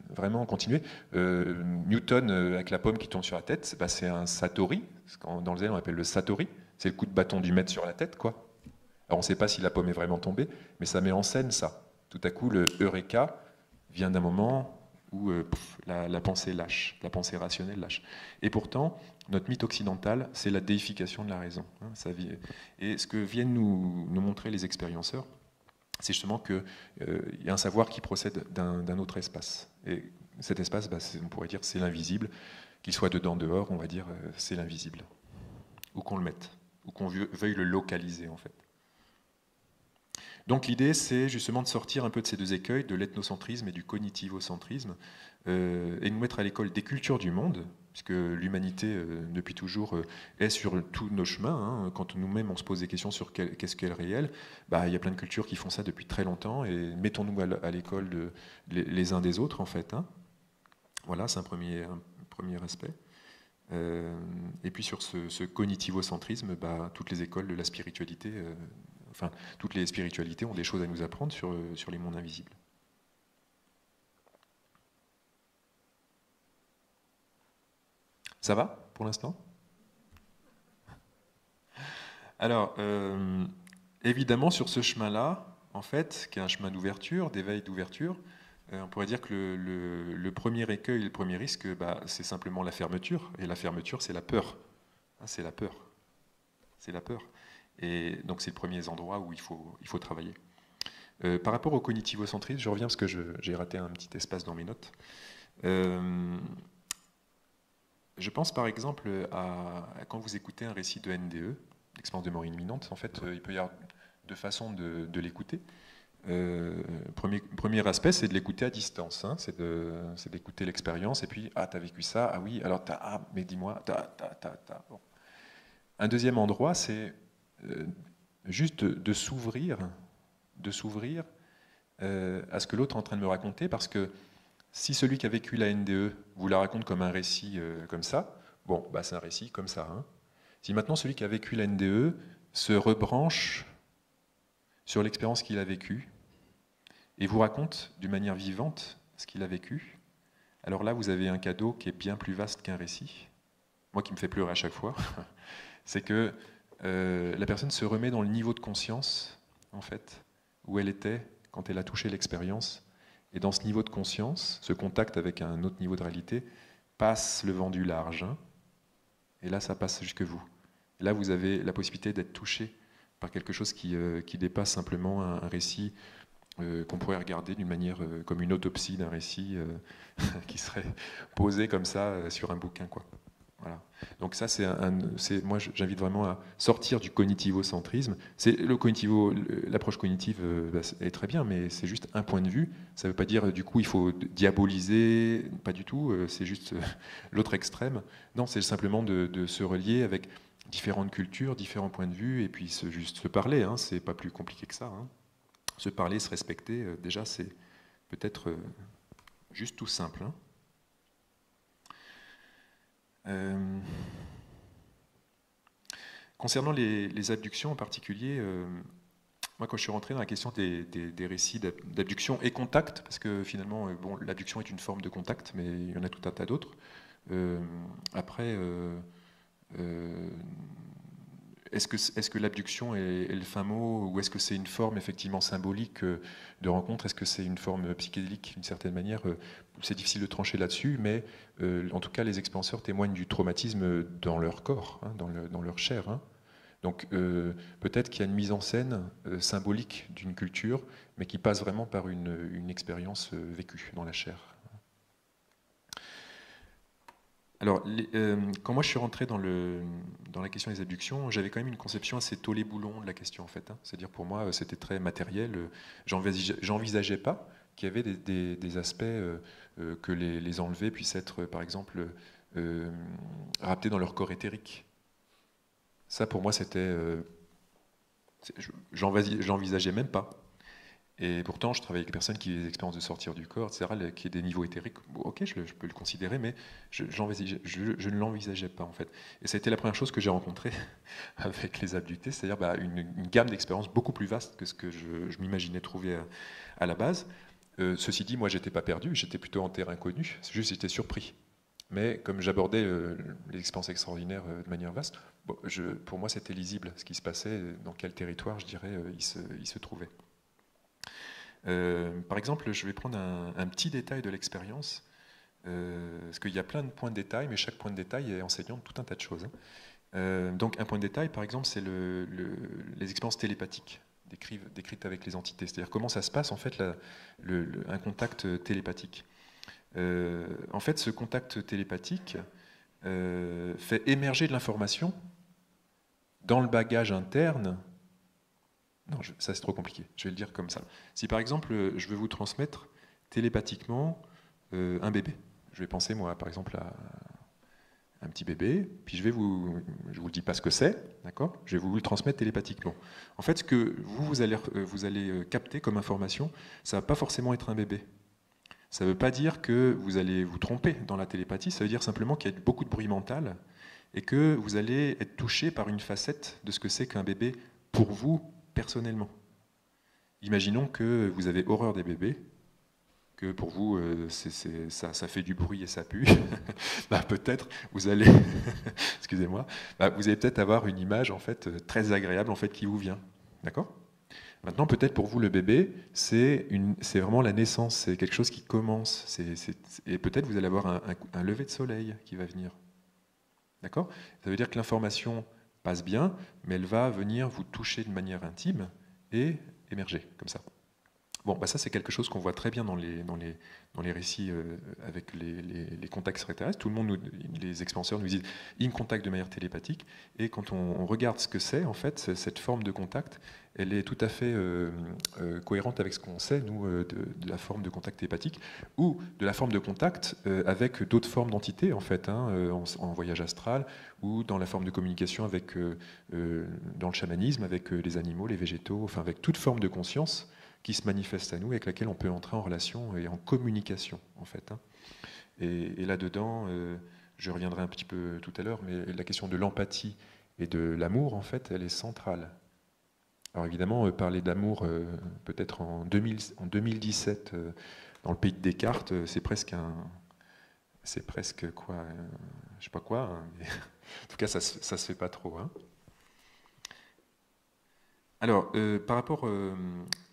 vraiment continuer. Newton, avec la pomme qui tombe sur la tête, c'est un satori. Dans le zen, on appelle le satori. C'est le coup de bâton du maître sur la tête, quoi. Alors on ne sait pas si la pomme est vraiment tombée, mais ça met en scène ça. Tout à coup, le eureka vient d'un moment où la pensée lâche, la pensée rationnelle lâche. Et pourtant, notre mythe occidental, c'est la déification de la raison. Et ce que viennent nous montrer les expérienceurs, c'est justement qu'il y a un savoir qui procède d'un autre espace. Et cet espace, on pourrait dire, c'est l'invisible. Qu'il soit dedans, dehors, on va dire, c'est l'invisible. Où qu'on le mette, ou qu'on veuille le localiser, en fait. Donc l'idée, c'est justement de sortir un peu de ces deux écueils, de l'ethnocentrisme et du cognitivo-centrisme, et de nous mettre à l'école des cultures du monde, puisque l'humanité, depuis toujours, est sur tous nos chemins. Hein. Quand nous-mêmes, on se pose des questions sur qu'est-ce qu'est le réel, bah, il y a plein de cultures qui font ça depuis très longtemps, et mettons-nous à l'école les uns des autres, en fait. Hein. Voilà, c'est un premier aspect. Et puis sur ce cognitivo-centrisme, bah, toutes les écoles de la spiritualité, enfin, toutes les spiritualités ont des choses à nous apprendre sur les mondes invisibles. Ça va pour l'instant? Alors, évidemment, sur ce chemin-là, en fait, qui est un chemin d'ouverture, d'éveil d'ouverture, on pourrait dire que le premier écueil, le premier risque, bah, c'est simplement la fermeture. Et la fermeture, c'est la peur. Hein, c'est la peur. C'est la peur. Et donc, c'est le premier endroit où il faut travailler. Par rapport au cognitivo-centrisme, je reviens parce que j'ai raté un petit espace dans mes notes. Je pense par exemple à quand vous écoutez un récit de NDE, l'expérience de mort imminente, en fait, il peut y avoir deux façons de l'écouter. Premier aspect, c'est de l'écouter à distance, hein, c'est d'écouter l'expérience, et puis, ah, t'as vécu ça, ah oui, alors, mais dis-moi, bon. Un deuxième endroit, c'est juste de s'ouvrir à ce que l'autre est en train de me raconter, parce que si celui qui a vécu la NDE vous la raconte comme un récit comme ça, bon, bah, c'est un récit comme ça. Hein. Si maintenant celui qui a vécu la NDE se rebranche sur l'expérience qu'il a vécue et vous raconte d'une manière vivante ce qu'il a vécu, alors là, vous avez un cadeau qui est bien plus vaste qu'un récit. Moi qui me fait pleurer à chaque fois, c'est que la personne se remet dans le niveau de conscience, en fait, où elle était quand elle a touché l'expérience. Et dans ce niveau de conscience, ce contact avec un autre niveau de réalité passe le vent du large. Hein, et là, ça passe jusque vous. Et là, vous avez la possibilité d'être touché par quelque chose qui dépasse simplement un récit qu'on pourrait regarder d'une manière comme une autopsie d'un récit qui serait posé comme ça sur un bouquin, quoi. Voilà. Donc ça, moi, j'invite vraiment à sortir du cognitivo-centrisme. L'approche cognitive est très bien, mais c'est juste un point de vue. Ça ne veut pas dire du coup il faut diaboliser, pas du tout. C'est juste l'autre extrême. Non, c'est simplement de se relier avec différentes cultures, différents points de vue, et puis juste se parler. Hein, c'est pas plus compliqué que ça. Hein. Se parler, se respecter, déjà, c'est peut-être juste tout simple. Hein. Concernant les abductions en particulier, moi quand je suis rentré dans la question des récits d'abduction et contact, parce que finalement bon, l'abduction est une forme de contact, mais il y en a tout un tas d'autres. Après, est-ce que l'abduction est le fin mot, ou est-ce que c'est une forme effectivement symbolique de rencontre? Est-ce que c'est une forme psychédélique d'une certaine manière? C'est difficile de trancher là-dessus, mais en tout cas les expérienceurs témoignent du traumatisme dans leur corps, hein, dans leur chair. Hein. Donc peut-être qu'il y a une mise en scène symbolique d'une culture, mais qui passe vraiment par une expérience vécue dans la chair. Alors, quand moi je suis rentré dans la question des abductions, j'avais quand même une conception assez tollé-boulon de la question en fait. Hein. C'est-à-dire pour moi c'était très matériel. J'envisageais pas qu'il y avait des aspects que les enlevés puissent être par exemple raptés dans leur corps éthérique. Ça pour moi c'était, j'envisageais même pas. Et pourtant, je travaille avec des personnes qui ont des expériences de sortir du corps, etc., qui ont des niveaux éthériques. Ok, je peux le considérer, mais je ne l'envisageais pas, en fait. Et ça a été la première chose que j'ai rencontrée avec les abductés, c'est-à-dire une gamme d'expériences beaucoup plus vaste que ce que je m'imaginais trouver à la base. Ceci dit, moi, j'étais pas perdu, j'étais plutôt en terre inconnue, c'est juste j'étais surpris. Mais comme j'abordais les expériences extraordinaires de manière vaste, bon, pour moi, c'était lisible ce qui se passait, dans quel territoire, je dirais, il se trouvait. Par exemple, je vais prendre un petit détail de l'expérience, parce qu'il y a plein de points de détail, mais chaque point de détail est enseignant de tout un tas de choses. Donc un point de détail, par exemple, c'est les expériences télépathiques, décrites avec les entités. C'est-à-dire comment ça se passe, en fait, un contact télépathique. En fait, ce contact télépathique fait émerger de l'information dans le bagage interne Non, ça c'est trop compliqué. Je vais le dire comme ça. Si par exemple, je veux vous transmettre télépathiquement un bébé, je vais penser moi par exemple à un petit bébé, puis je vous le dis pas ce que c'est, d'accord? Je vais vous le transmettre télépathiquement. En fait, ce que vous allez capter comme information, ça va pas forcément être un bébé. Ça ne veut pas dire que vous allez vous tromper dans la télépathie, ça veut dire simplement qu'il y a beaucoup de bruit mental et que vous allez être touché par une facette de ce que c'est qu'un bébé pour vous personnellement. Imaginons que vous avez horreur des bébés, que pour vous ça fait du bruit et ça pue. Bah, peut-être vous allez, excusez-moi, vous allez peut-être avoir une image en fait très agréable en fait qui vous vient, d'accord? Maintenant, peut-être pour vous, le bébé, c'est vraiment la naissance, c'est quelque chose qui commence. Et peut-être vous allez avoir un lever de soleil qui va venir. D'accord? Ça veut dire que l'information passe bien, mais elle va venir vous toucher de manière intime et émerger, comme ça. Bon, ça c'est quelque chose qu'on voit très bien dans les récits avec les contacts extraterrestres. Tout le monde, les expérienceurs nous disent « ils me contactent de manière télépathique ». Et quand on regarde ce que c'est, en fait, cette forme de contact, elle est tout à fait cohérente avec ce qu'on sait, nous, de la forme de contact télépathique, ou de la forme de contact avec d'autres formes d'entités, en fait, en voyage astral, ou dans la forme de communication avec, dans le chamanisme, avec les animaux, les végétaux, enfin avec toute forme de conscience qui se manifeste à nous, avec laquelle on peut entrer en relation et en communication, en fait. Et là-dedans, je reviendrai un petit peu tout à l'heure, mais la question de l'empathie et de l'amour, en fait, elle est centrale. Alors évidemment, parler d'amour, peut-être en 2017, dans le pays de Descartes, c'est presque quoi, je sais pas quoi, mais en tout cas, ça se fait pas trop. Alors, par rapport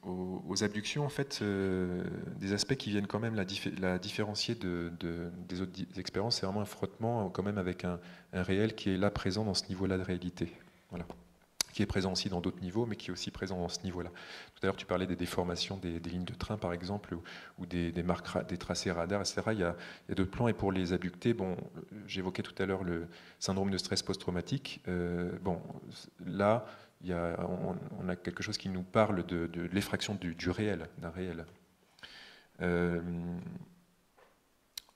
aux abductions, en fait, des aspects qui viennent quand même la différencier des autres expériences, c'est vraiment un frottement quand même avec un réel qui est là présent dans ce niveau-là de réalité. Voilà. Qui est présent aussi dans d'autres niveaux, mais qui est aussi présent dans ce niveau-là. Tout à l'heure, tu parlais des déformations des lignes de train, par exemple, ou des marques, des tracés radars, etc. Il y a d'autres plans, et pour les abductés, bon, j'évoquais tout à l'heure le syndrome de stress post-traumatique. Bon, là, on a quelque chose qui nous parle de l'effraction du réel, d'un réel.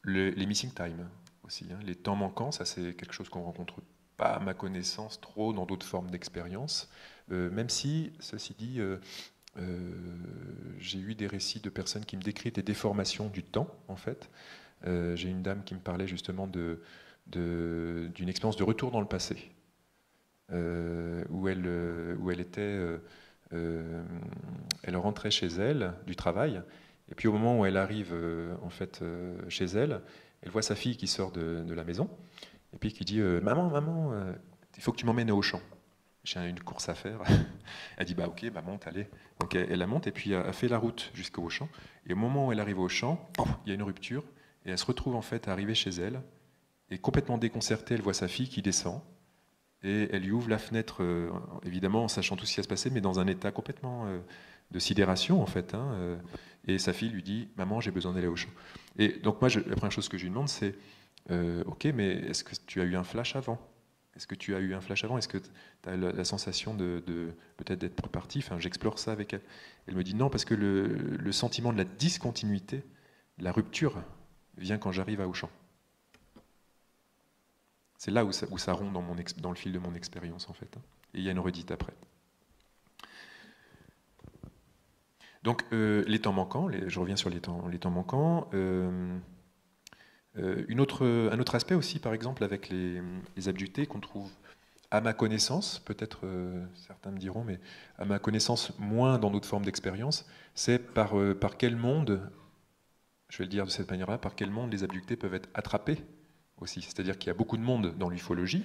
Les missing time aussi, les temps manquants, ça c'est quelque chose qu'on rencontre pas à ma connaissance trop dans d'autres formes d'expérience, même si, ceci dit, j'ai eu des récits de personnes qui me décrivent des déformations du temps, en fait. J'ai une dame qui me parlait justement d'une expérience de retour dans le passé, où elle était, elle rentrait chez elle du travail, et puis au moment où elle arrive en fait chez elle, elle voit sa fille qui sort de la maison, et puis qui dit maman, il faut que tu m'emmènes au champ. J'ai une course à faire. Elle dit ok, monte, allez. Donc elle la monte et puis elle fait la route jusqu'au champ. Et au moment où elle arrive au champ, il y a une rupture et elle se retrouve en fait arrivée chez elle et complètement déconcertée, elle voit sa fille qui descend et elle lui ouvre la fenêtre, évidemment en sachant tout ce qui va se passer, mais dans un état complètement de sidération en fait. Et sa fille lui dit maman, j'ai besoin d'aller au champ. Et donc moi, la première chose que je lui demande, c'est ok, mais est-ce que tu as eu un flash avant? Est-ce que tu as eu un flash avant? Est-ce que tu as la sensation de peut-être d'être parti? Enfin, j'explore ça avec elle. Elle me dit non, parce que le sentiment de la discontinuité, la rupture, vient quand j'arrive à Auchan. C'est là où ça rompt dans le fil de mon expérience, en fait. Et il y a une redite après. Donc, les temps manquants, je reviens sur les temps manquants. Un autre aspect aussi, par exemple, avec les abductés qu'on trouve, à ma connaissance, peut-être certains me diront, mais à ma connaissance, moins dans d'autres formes d'expérience, c'est par quel monde, je vais le dire de cette manière-là, par quel monde les abductés peuvent être attrapés aussi. C'est-à-dire qu'il y a beaucoup de monde dans l'ufologie,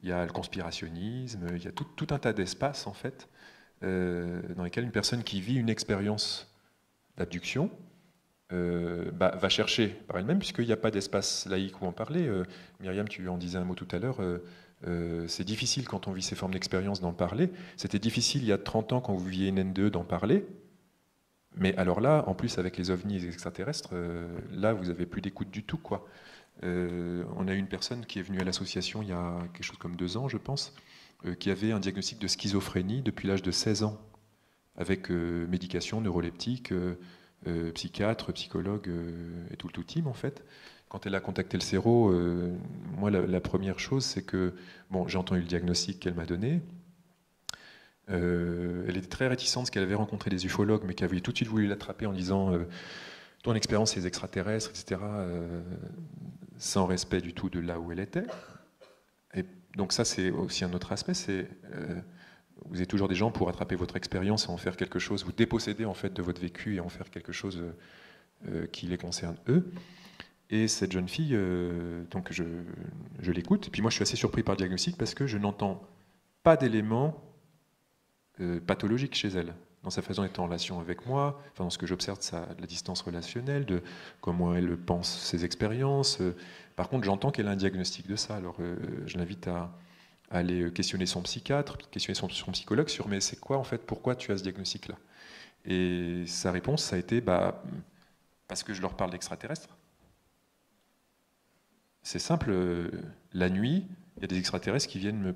il y a le conspirationnisme, il y a tout un tas d'espaces, en fait, dans lesquels une personne qui vit une expérience d'abduction va chercher par elle-même, puisqu'il n'y a pas d'espace laïque où en parler. Myriam, tu en disais un mot tout à l'heure, c'est difficile quand on vit ces formes d'expérience d'en parler. C'était difficile il y a 30 ans quand vous viviez une N2 d'en parler. Mais alors là, en plus avec les ovnis et les extraterrestres, là vous n'avez plus d'écoute du tout, quoi. On a eu une personne qui est venue à l'association il y a quelque chose comme 2 ans, je pense, qui avait un diagnostic de schizophrénie depuis l'âge de 16 ans. avec médication, neuroleptique, psychiatre, psychologue et tout le tout team en fait. Quand elle a contacté le séro, moi la première chose c'est que, bon, j'ai entendu le diagnostic qu'elle m'a donné. Elle était très réticente parce qu'elle avait rencontré des ufologues mais qui avaient tout de suite voulu l'attraper en disant ton expérience c'est les extraterrestres, etc. Sans respect du tout de là où elle était. Et donc ça c'est aussi un autre aspect, c'est vous avez toujours des gens pour attraper votre expérience et en faire quelque chose, vous déposséder en fait de votre vécu et en faire quelque chose qui les concerne eux. Et cette jeune fille, donc je l'écoute, et puis moi je suis assez surpris par le diagnostic parce que je n'entends pas d'éléments pathologiques chez elle, dans sa façon d'être en relation avec moi, enfin dans ce que j'observe de la distance relationnelle, de comment elle pense ses expériences. Par contre, j'entends qu'elle a un diagnostic de ça, alors je l'invite à aller questionner son psychiatre, questionner son psychologue sur mais c'est quoi en fait, pourquoi tu as ce diagnostic-là? Et sa réponse, ça a été parce que je leur parle d'extraterrestres. C'est simple, la nuit, il y a des extraterrestres qui viennent,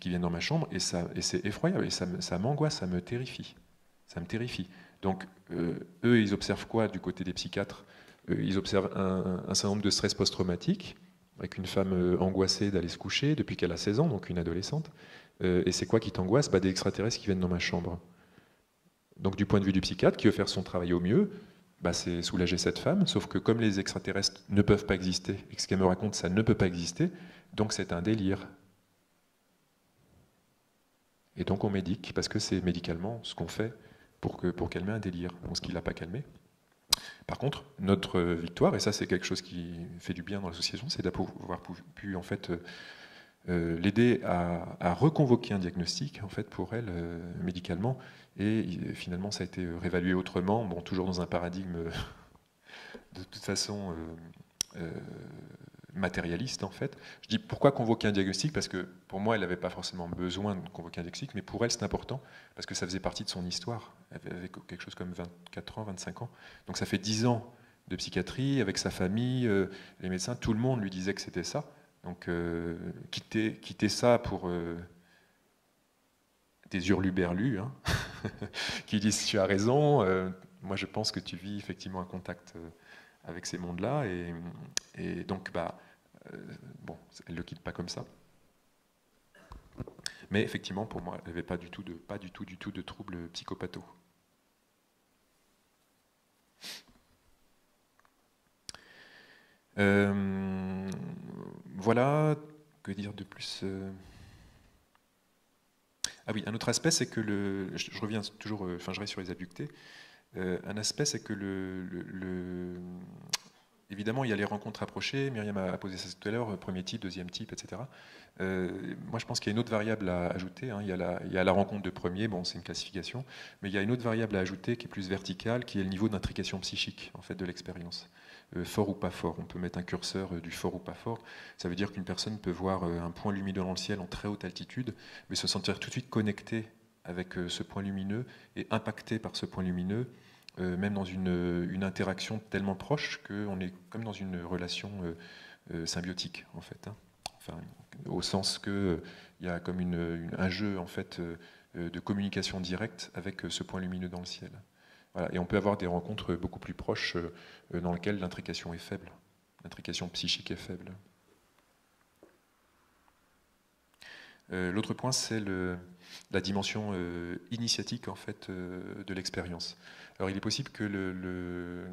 qui viennent dans ma chambre et c'est effroyable, et ça m'angoisse, ça me terrifie. Ça me terrifie. Donc, eux, ils observent quoi du côté des psychiatres? Ils observent un certain nombre de stress post-traumatique, avec une femme angoissée d'aller se coucher depuis qu'elle a 16 ans, donc une adolescente. Et c'est quoi qui t'angoisse? Des extraterrestres qui viennent dans ma chambre. Donc, du point de vue du psychiatre, qui veut faire son travail au mieux, c'est soulager cette femme, sauf que comme les extraterrestres ne peuvent pas exister, et que ce qu'elle me raconte, ça ne peut pas exister, donc c'est un délire. Et donc on médique, parce que c'est médicalement ce qu'on fait pour calmer un délire, ce qui ne l'a pas calmé. Par contre, notre victoire, et ça c'est quelque chose qui fait du bien dans l'association, c'est d'avoir pu en fait l'aider à reconvoquer un diagnostic en fait pour elle médicalement, et finalement ça a été réévalué autrement, bon toujours dans un paradigme de toute façon matérialiste en fait. Je dis pourquoi convoquer un diagnostic, parce que pour moi elle n'avait pas forcément besoin de convoquer un diagnostic, mais pour elle c'est important parce que ça faisait partie de son histoire. Elle avait quelque chose comme 24 ans, 25 ans, donc ça fait 10 ans de psychiatrie avec sa famille, les médecins, tout le monde lui disait que c'était ça. Donc quitter ça pour des hurluberlus hein, qui disent tu as raison, moi je pense que tu vis effectivement un contact avec ces mondes-là, et donc bon, elle ne le quitte pas comme ça. Mais effectivement pour moi elle n'avait pas du tout de troubles psychopathos. Voilà, que dire de plus? Ah oui, un autre aspect, c'est que je reviens toujours, je reste sur les abductés. Un aspect, c'est que évidemment, il y a les rencontres rapprochées. Myriam a posé ça tout à l'heure, premier type, deuxième type, etc. Moi, je pense qu'il y a une autre variable à ajouter. Hein. Il y a la rencontre de premier, bon, c'est une classification, mais il y a une autre variable à ajouter qui est plus verticale, qui est le niveau d'intrication psychique en fait, de l'expérience. Fort ou pas fort. On peut mettre un curseur du fort ou pas fort. Ça veut dire qu'une personne peut voir un point lumineux dans le ciel en très haute altitude, mais se sentir tout de suite connecté avec ce point lumineux et impacté par ce point lumineux, même dans une interaction tellement proche qu'on est comme dans une relation symbiotique, en fait. Hein. Enfin, au sens qu'il y a comme un jeu en fait, de communication directe avec ce point lumineux dans le ciel. Voilà. Et on peut avoir des rencontres beaucoup plus proches dans lesquelles l'intrication est faible, l'intrication psychique est faible. L'autre point, c'est la dimension initiatique en fait, de l'expérience. Alors il est possible que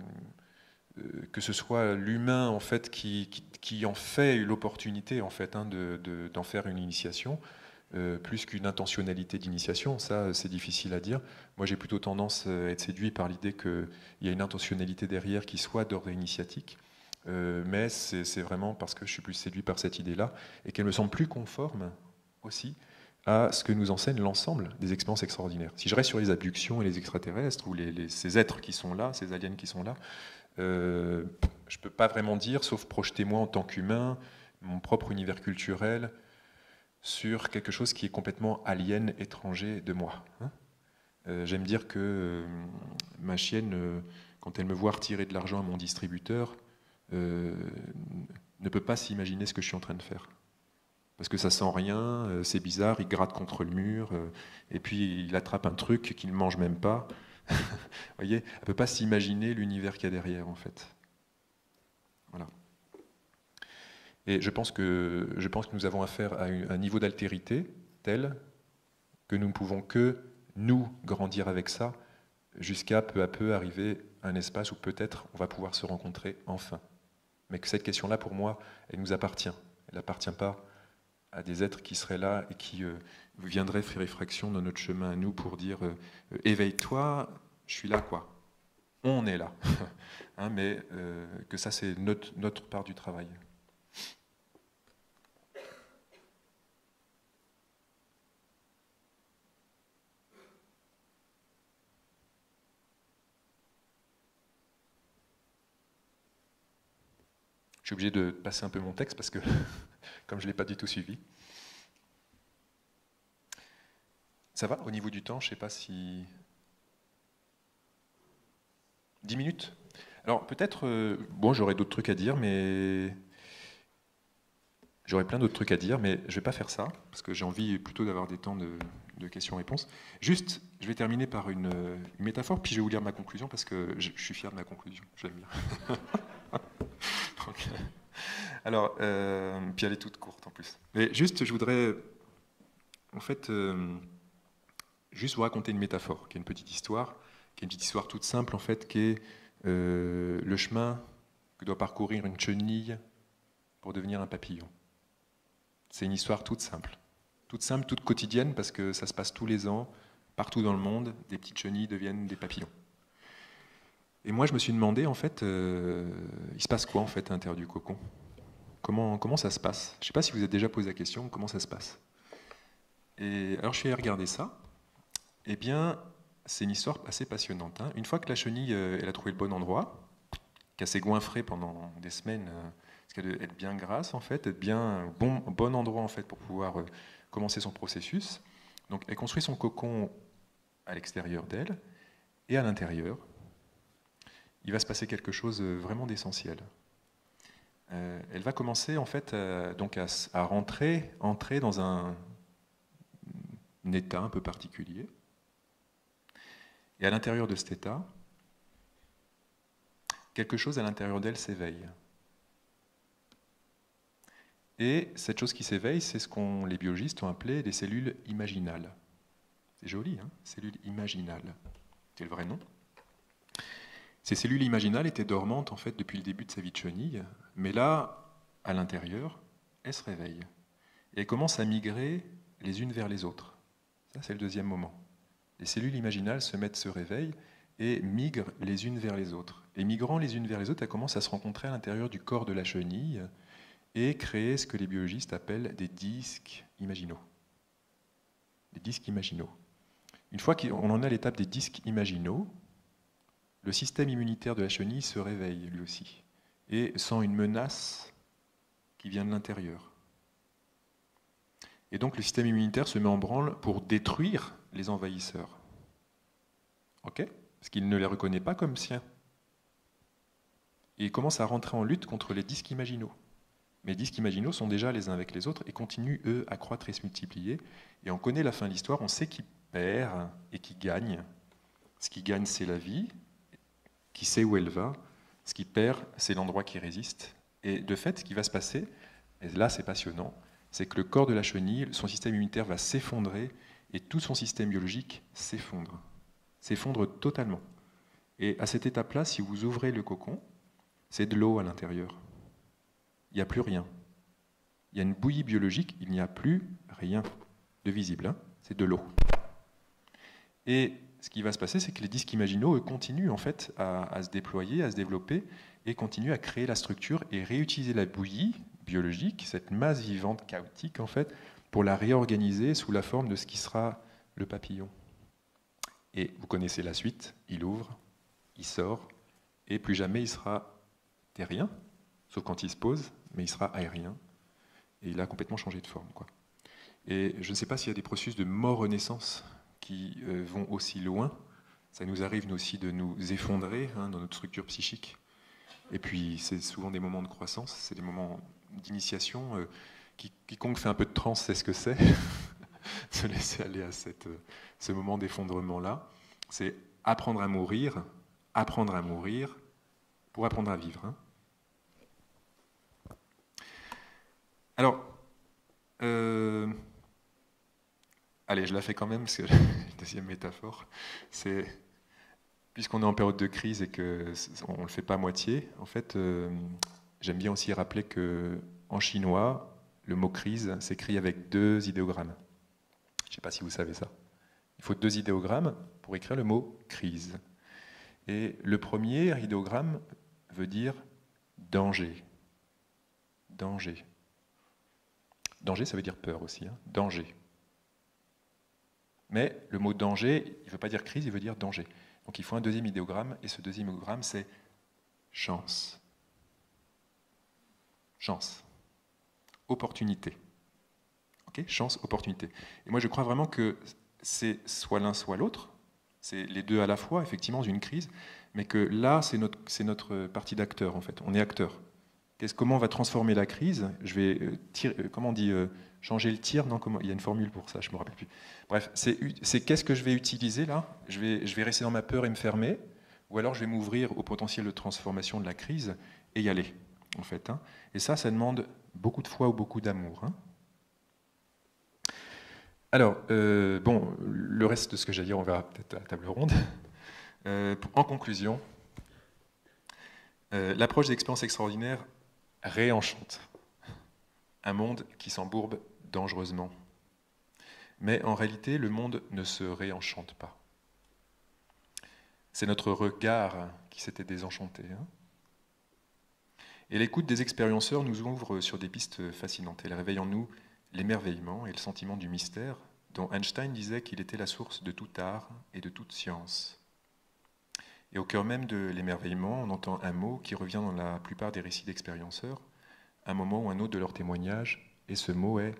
ce soit l'humain en fait, qui en fait l'opportunité en fait, hein, d'en faire une initiation, plus qu'une intentionnalité d'initiation. Ça, c'est difficile à dire. Moi, j'ai plutôt tendance à être séduit par l'idée qu'il y a une intentionnalité derrière qui soit d'ordre initiatique. Mais c'est vraiment parce que je suis plus séduit par cette idée-là et qu'elle me semble plus conforme aussi à ce que nous enseigne l'ensemble des expériences extraordinaires. Si je reste sur les abductions et les extraterrestres, ou ces êtres qui sont là, ces aliens qui sont là, je ne peux pas vraiment dire, sauf projeter moi en tant qu'humain, mon propre univers culturel, sur quelque chose qui est complètement alien, étranger de moi. Hein. J'aime dire que ma chienne, quand elle me voit retirer de l'argent à mon distributeur, ne peut pas s'imaginer ce que je suis en train de faire. parce que ça sent rien, c'est bizarre, il gratte contre le mur, et puis il attrape un truc qu'il ne mange même pas. Vous voyez, elle ne peut pas s'imaginer l'univers qu'il y a derrière, en fait. Voilà. Et je pense que nous avons affaire à un niveau d'altérité tel que nous ne pouvons que nous grandir avec ça, jusqu'à peu à peu arriver à un espace où peut-être on va pouvoir se rencontrer enfin. Mais que cette question-là, pour moi, elle nous appartient. Elle n'appartient pas à des êtres qui seraient là et qui viendraient faire effraction dans notre chemin à nous pour dire éveille-toi, je suis là, quoi. On est là. Hein, mais que ça, c'est notre part du travail. Je suis obligé de passer un peu mon texte parce que, comme je ne l'ai pas du tout suivi. Ça va au niveau du temps? Je ne sais pas si... 10 minutes? Alors peut-être, bon, j'aurais d'autres trucs à dire, mais... J'aurais plein d'autres trucs à dire, mais je ne vais pas faire ça, parce que j'ai envie plutôt d'avoir des temps de questions-réponses. Juste, je vais terminer par une métaphore, puis je vais vous lire ma conclusion, parce que je suis fier de ma conclusion, je l'aime bien. Donc, alors, puis elle est toute courte en plus. Mais juste, je voudrais, en fait, juste vous raconter une métaphore, qui est une petite histoire, toute simple, en fait, qui est le chemin que doit parcourir une chenille pour devenir un papillon. C'est une histoire toute simple, toute quotidienne, parce que ça se passe tous les ans, partout dans le monde, des petites chenilles deviennent des papillons. Et moi, je me suis demandé, en fait, il se passe quoi, en fait, à l'intérieur du cocon? Comment ça se passe? Je ne sais pas si vous avez déjà posé la question, comment ça se passe? Et alors, je suis allé regarder ça. Eh bien, c'est une histoire assez passionnante. Hein. Une fois que la chenille, elle a trouvé le bon endroit, qu'elle s'est goinfrée pendant des semaines, parce qu'elle doit être bien grasse, en fait, être bien bon endroit, en fait, pour pouvoir commencer son processus. Donc, elle construit son cocon à l'extérieur d'elle, et à l'intérieur, il va se passer quelque chose vraiment d'essentiel. Elle va commencer en fait donc à entrer dans un état un peu particulier. Et à l'intérieur de cet état, quelque chose à l'intérieur d'elle s'éveille. Et cette chose qui s'éveille, c'est ce qu'on les biologistes ont appelé des cellules imaginales. C'est joli, hein? Cellules imaginales. C'est le vrai nom. Ces cellules imaginales étaient dormantes en fait depuis le début de sa vie de chenille, mais là, à l'intérieur, elles se réveillent. Et elles commencent à migrer les unes vers les autres. Ça, c'est le deuxième moment. Les cellules imaginales se réveillent et migrent les unes vers les autres. Et migrant les unes vers les autres, elles commencent à se rencontrer à l'intérieur du corps de la chenille et créer ce que les biologistes appellent des disques imaginaux. Des disques imaginaux. Une fois qu'on en a à l'étape des disques imaginaux, le système immunitaire de la chenille se réveille lui aussi et sent une menace qui vient de l'intérieur. Et donc le système immunitaire se met en branle pour détruire les envahisseurs. Ok? Parce qu'il ne les reconnaît pas comme siens. Et il commence à rentrer en lutte contre les disques imaginaux. Mais les disques imaginaux sont déjà les uns avec les autres et continuent, eux, à croître et se multiplier. Et on connaît la fin de l'histoire, on sait qui perd et qui gagne. Ce qui gagne, c'est la vie, qui sait où elle va. Ce qui perd, c'est l'endroit qui résiste. Et de fait, ce qui va se passer, et là c'est passionnant, c'est que le corps de la chenille, son système immunitaire va s'effondrer et tout son système biologique s'effondre. S'effondre totalement. Et à cette étape-là, si vous ouvrez le cocon, c'est de l'eau à l'intérieur. Il n'y a plus rien. Il y a une bouillie biologique, il n'y a plus rien de visible. Hein, c'est de l'eau. Et ce qui va se passer, c'est que les disques imaginaux eux, continuent en fait à se déployer, à se développer, et continuent à créer la structure et réutiliser la bouillie biologique, cette masse vivante chaotique en fait, pour la réorganiser sous la forme de ce qui sera le papillon. Et vous connaissez la suite, il ouvre, il sort, et plus jamais il sera terrien, sauf quand il se pose, mais il sera aérien, et il a complètement changé de forme, quoi. Et je ne sais pas s'il y a des processus de mort-renaissance qui vont aussi loin. Ça nous arrive, nous aussi, de nous effondrer hein, dans notre structure psychique. Et puis, c'est souvent des moments de croissance, c'est des moments d'initiation. quiconque fait un peu de transe sait ce que c'est, se laisser aller à ce moment d'effondrement-là. C'est apprendre à mourir pour apprendre à vivre. Hein. Alors, allez, je la fais quand même, parce que la deuxième métaphore, c'est, puisqu'on est en période de crise et qu'on ne le fait pas à moitié, en fait, j'aime bien aussi rappeler qu'en chinois, le mot crise s'écrit avec 2 idéogrammes. Je ne sais pas si vous savez ça. Il faut 2 idéogrammes pour écrire le mot crise. Et le premier idéogramme veut dire danger. Danger. Danger, ça veut dire peur aussi. Hein. Danger. Mais le mot danger, il ne veut pas dire crise, il veut dire danger. Donc il faut un 2e idéogramme, et ce 2e idéogramme, c'est chance. Chance. Opportunité. Okay, chance, opportunité. Et moi, je crois vraiment que c'est soit l'un, soit l'autre. C'est les 2 à la fois, effectivement, dans une crise, mais que là, c'est notre partie d'acteur, en fait. On est acteur. Comment on va transformer la crise? Je vais comment on dit changer le tir? Non, il y a une formule pour ça, je ne me rappelle plus. Bref, c'est qu'est-ce que je vais utiliser là? Je vais rester dans ma peur et me fermer, ou alors je vais m'ouvrir au potentiel de transformation de la crise et y aller, en fait. Hein. Et ça demande beaucoup de foi ou beaucoup d'amour. Hein. Alors, bon, le reste de ce que j'ai à dire, on verra peut-être à la table ronde. En conclusion, l'approche des expériences extraordinaires réenchante un monde qui s'embourbe dangereusement. Mais en réalité, le monde ne se réenchante pas. C'est notre regard qui s'était désenchanté. Hein. Et l'écoute des expérienceurs nous ouvre sur des pistes fascinantes. Elle réveille en nous l'émerveillement et le sentiment du mystère, dont Einstein disait qu'il était la source de tout art et de toute science. Et au cœur même de l'émerveillement, on entend un mot qui revient dans la plupart des récits d'expérienceurs, un moment ou un autre de leur témoignage, et ce mot est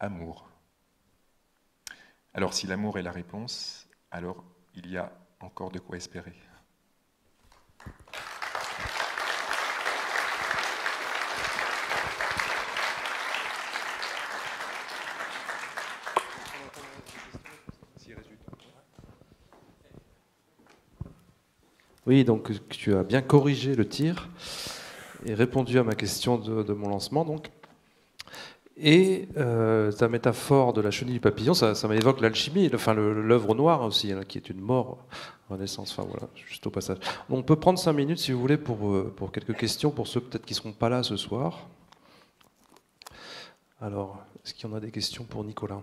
amour. Alors si l'amour est la réponse, alors il y a encore de quoi espérer. Oui, donc tu as bien corrigé le tir et répondu à ma question de mon lancement. Donc. Et ta métaphore de la chenille du papillon, ça m'évoque l'alchimie, enfin l'œuvre noire aussi, hein, qui est une mort, renaissance, enfin voilà, juste au passage. On peut prendre 5 minutes si vous voulez pour quelques questions, pour ceux peut-être qui ne seront pas là ce soir. Alors, est-ce qu'il y en a des questions pour Nicolas?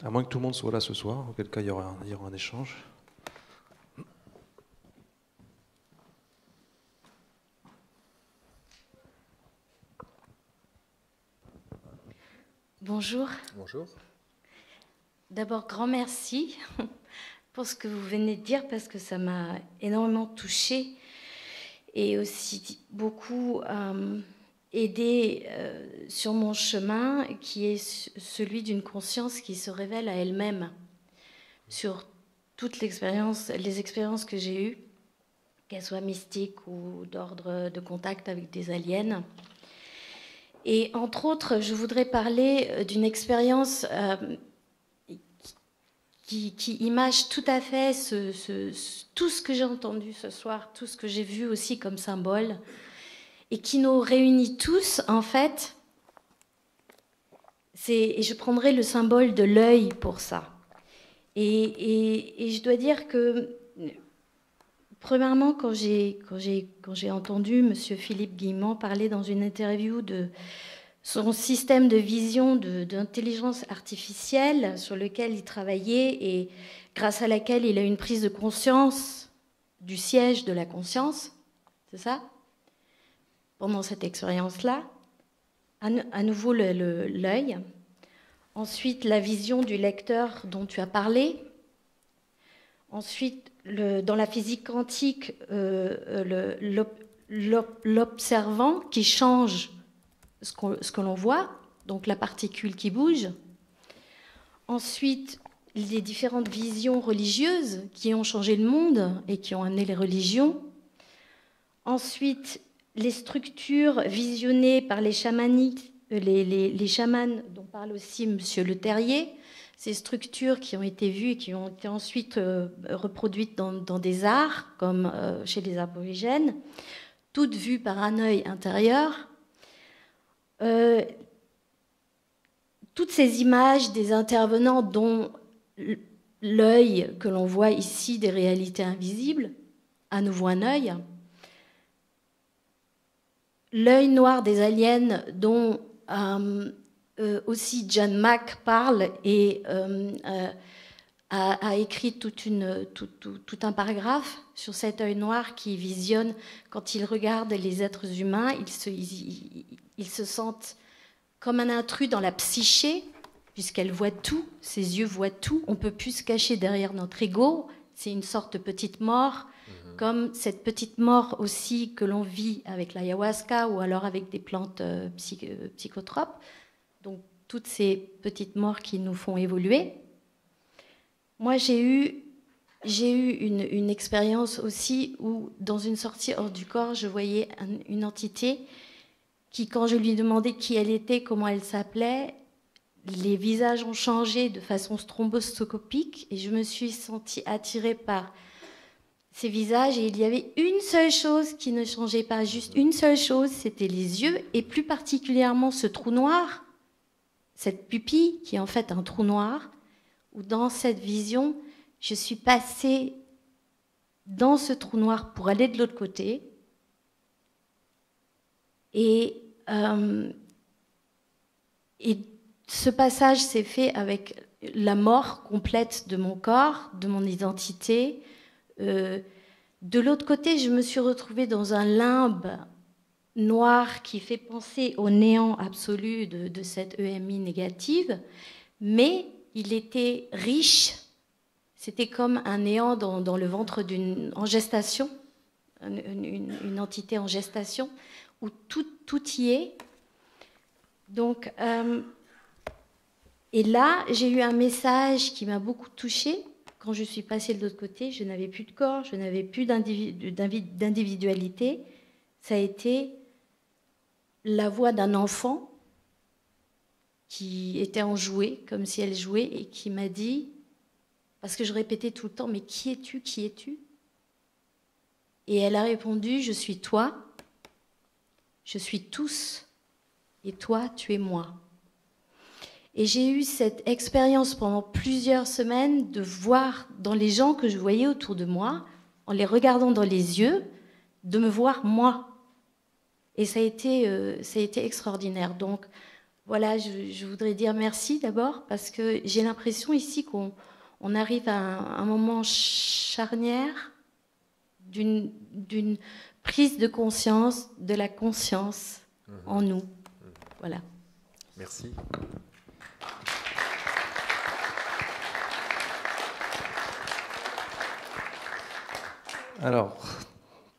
À moins que tout le monde soit là ce soir, auquel cas il y aura un échange. Bonjour. Bonjour. D'abord, grand merci pour ce que vous venez de dire, parce que ça m'a énormément touchée et aussi beaucoup aidé sur mon chemin, qui est celui d'une conscience qui se révèle à elle-même sur toutes les expériences que j'ai eues, qu'elles soient mystiques ou d'ordre de contact avec des aliens. Et entre autres, je voudrais parler d'une expérience qui image tout à fait tout ce que j'ai entendu ce soir, tout ce que j'ai vu aussi comme symbole, et qui nous réunit tous, en fait. Et je prendrai le symbole de l'œil pour ça. Et je dois dire que, premièrement, quand j'ai entendu M. Philippe Guillemont parler dans une interview de son système de vision d'intelligence artificielle sur lequel il travaillait et grâce à laquelle il a eu une prise de conscience du siège de la conscience, c'est ça? Pendant cette expérience-là, à nouveau l'œil. Ensuite, la vision du lecteur dont tu as parlé. Ensuite, dans la physique quantique, l'observant qui change ce que l'on voit, donc la particule qui bouge. Ensuite, les différentes visions religieuses qui ont changé le monde et qui ont amené les religions. Ensuite, les structures visionnées par les chamaniques, les chamans dont parle aussi M. Le Terrier, ces structures qui ont été vues et qui ont été ensuite reproduites dans des arts, comme chez les aborigènes, toutes vues par un œil intérieur. Toutes ces images des intervenants dont l'œil que l'on voit ici des réalités invisibles, à nouveau un œil, l'œil noir des aliens dont aussi John Mack parle et a écrit tout un paragraphe sur cet œil noir qui visionne quand il regarde les êtres humains, ils se sentent comme un intrus dans la psyché, puisqu'elle voit tout, ses yeux voient tout, on ne peut plus se cacher derrière notre ego, c'est une sorte de petite mort, comme cette petite mort aussi que l'on vit avec l'ayahuasca ou alors avec des plantes psychotropes, donc toutes ces petites morts qui nous font évoluer. Moi, j'ai eu une expérience aussi où, dans une sortie hors du corps, je voyais une entité qui, quand je lui demandais qui elle était, comment elle s'appelait, les visages ont changé de façon stromboscopique et je me suis sentie attirée par ces visages et il y avait une seule chose qui ne changeait pas, juste une seule chose, c'était les yeux et plus particulièrement ce trou noir, cette pupille qui est en fait un trou noir, où dans cette vision, je suis passée dans ce trou noir pour aller de l'autre côté. Et ce passage s'est fait avec la mort complète de mon corps, de mon identité. De l'autre côté, je me suis retrouvée dans un limbe noir qui fait penser au néant absolu de cette EMI négative, mais il était riche. C'était comme un néant dans le ventre en gestation, une entité en gestation, où tout y est. Donc, et là, j'ai eu un message qui m'a beaucoup touchée. Quand je suis passée de l'autre côté, je n'avais plus de corps, je n'avais plus d'individualité. Ça a été la voix d'un enfant qui était enjouée, comme si elle jouait, et qui m'a dit, parce que je répétais tout le temps, mais qui es-tu, qui es-tu? Et elle a répondu, je suis toi, je suis tous, et toi, tu es moi. Et j'ai eu cette expérience pendant plusieurs semaines de voir dans les gens que je voyais autour de moi, en les regardant dans les yeux, de me voir moi. Et ça a été extraordinaire. Donc voilà, je voudrais dire merci d'abord, parce que j'ai l'impression ici qu'on arrive à un moment charnière d'une prise de conscience, de la conscience en nous. Voilà. Merci. Alors,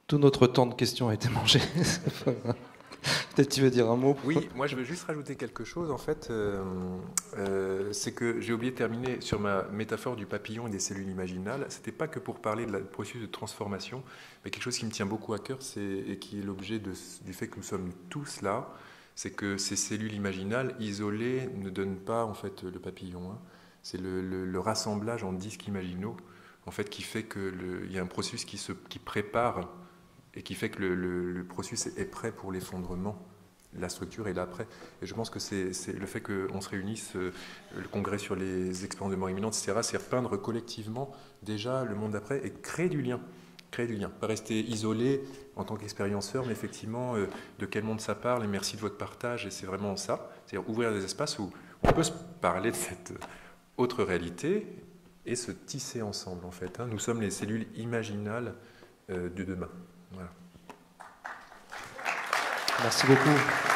tout notre temps de questions a été mangé. Peut-être tu veux dire un mot. Oui, moi je veux juste rajouter quelque chose. En fait, c'est que j'ai oublié de terminer sur ma métaphore du papillon et des cellules imaginales. C'était pas que pour parler de la processus de transformation, mais quelque chose qui me tient beaucoup à cœur, et qui est l'objet du fait que nous sommes tous là. C'est que ces cellules imaginales isolées ne donnent pas en fait le papillon. Hein. C'est le rassemblage en disques imaginaux en fait qui fait qu'il y a un processus qui prépare et qui fait que le processus est prêt pour l'effondrement. La structure est là après. Et je pense que c'est le fait qu'on se réunisse, le congrès sur les expériences de mort imminente, etc., c'est repeindre collectivement déjà le monde d'après et créer du lien. Créer du lien, pas rester isolé en tant qu'expérienceur, mais effectivement, de quel monde ça parle, et merci de votre partage, et c'est vraiment ça, c'est-à-dire ouvrir des espaces où on peut se parler de cette autre réalité et se tisser ensemble, en fait. Hein. Nous sommes les cellules imaginales de demain. Voilà. Merci beaucoup.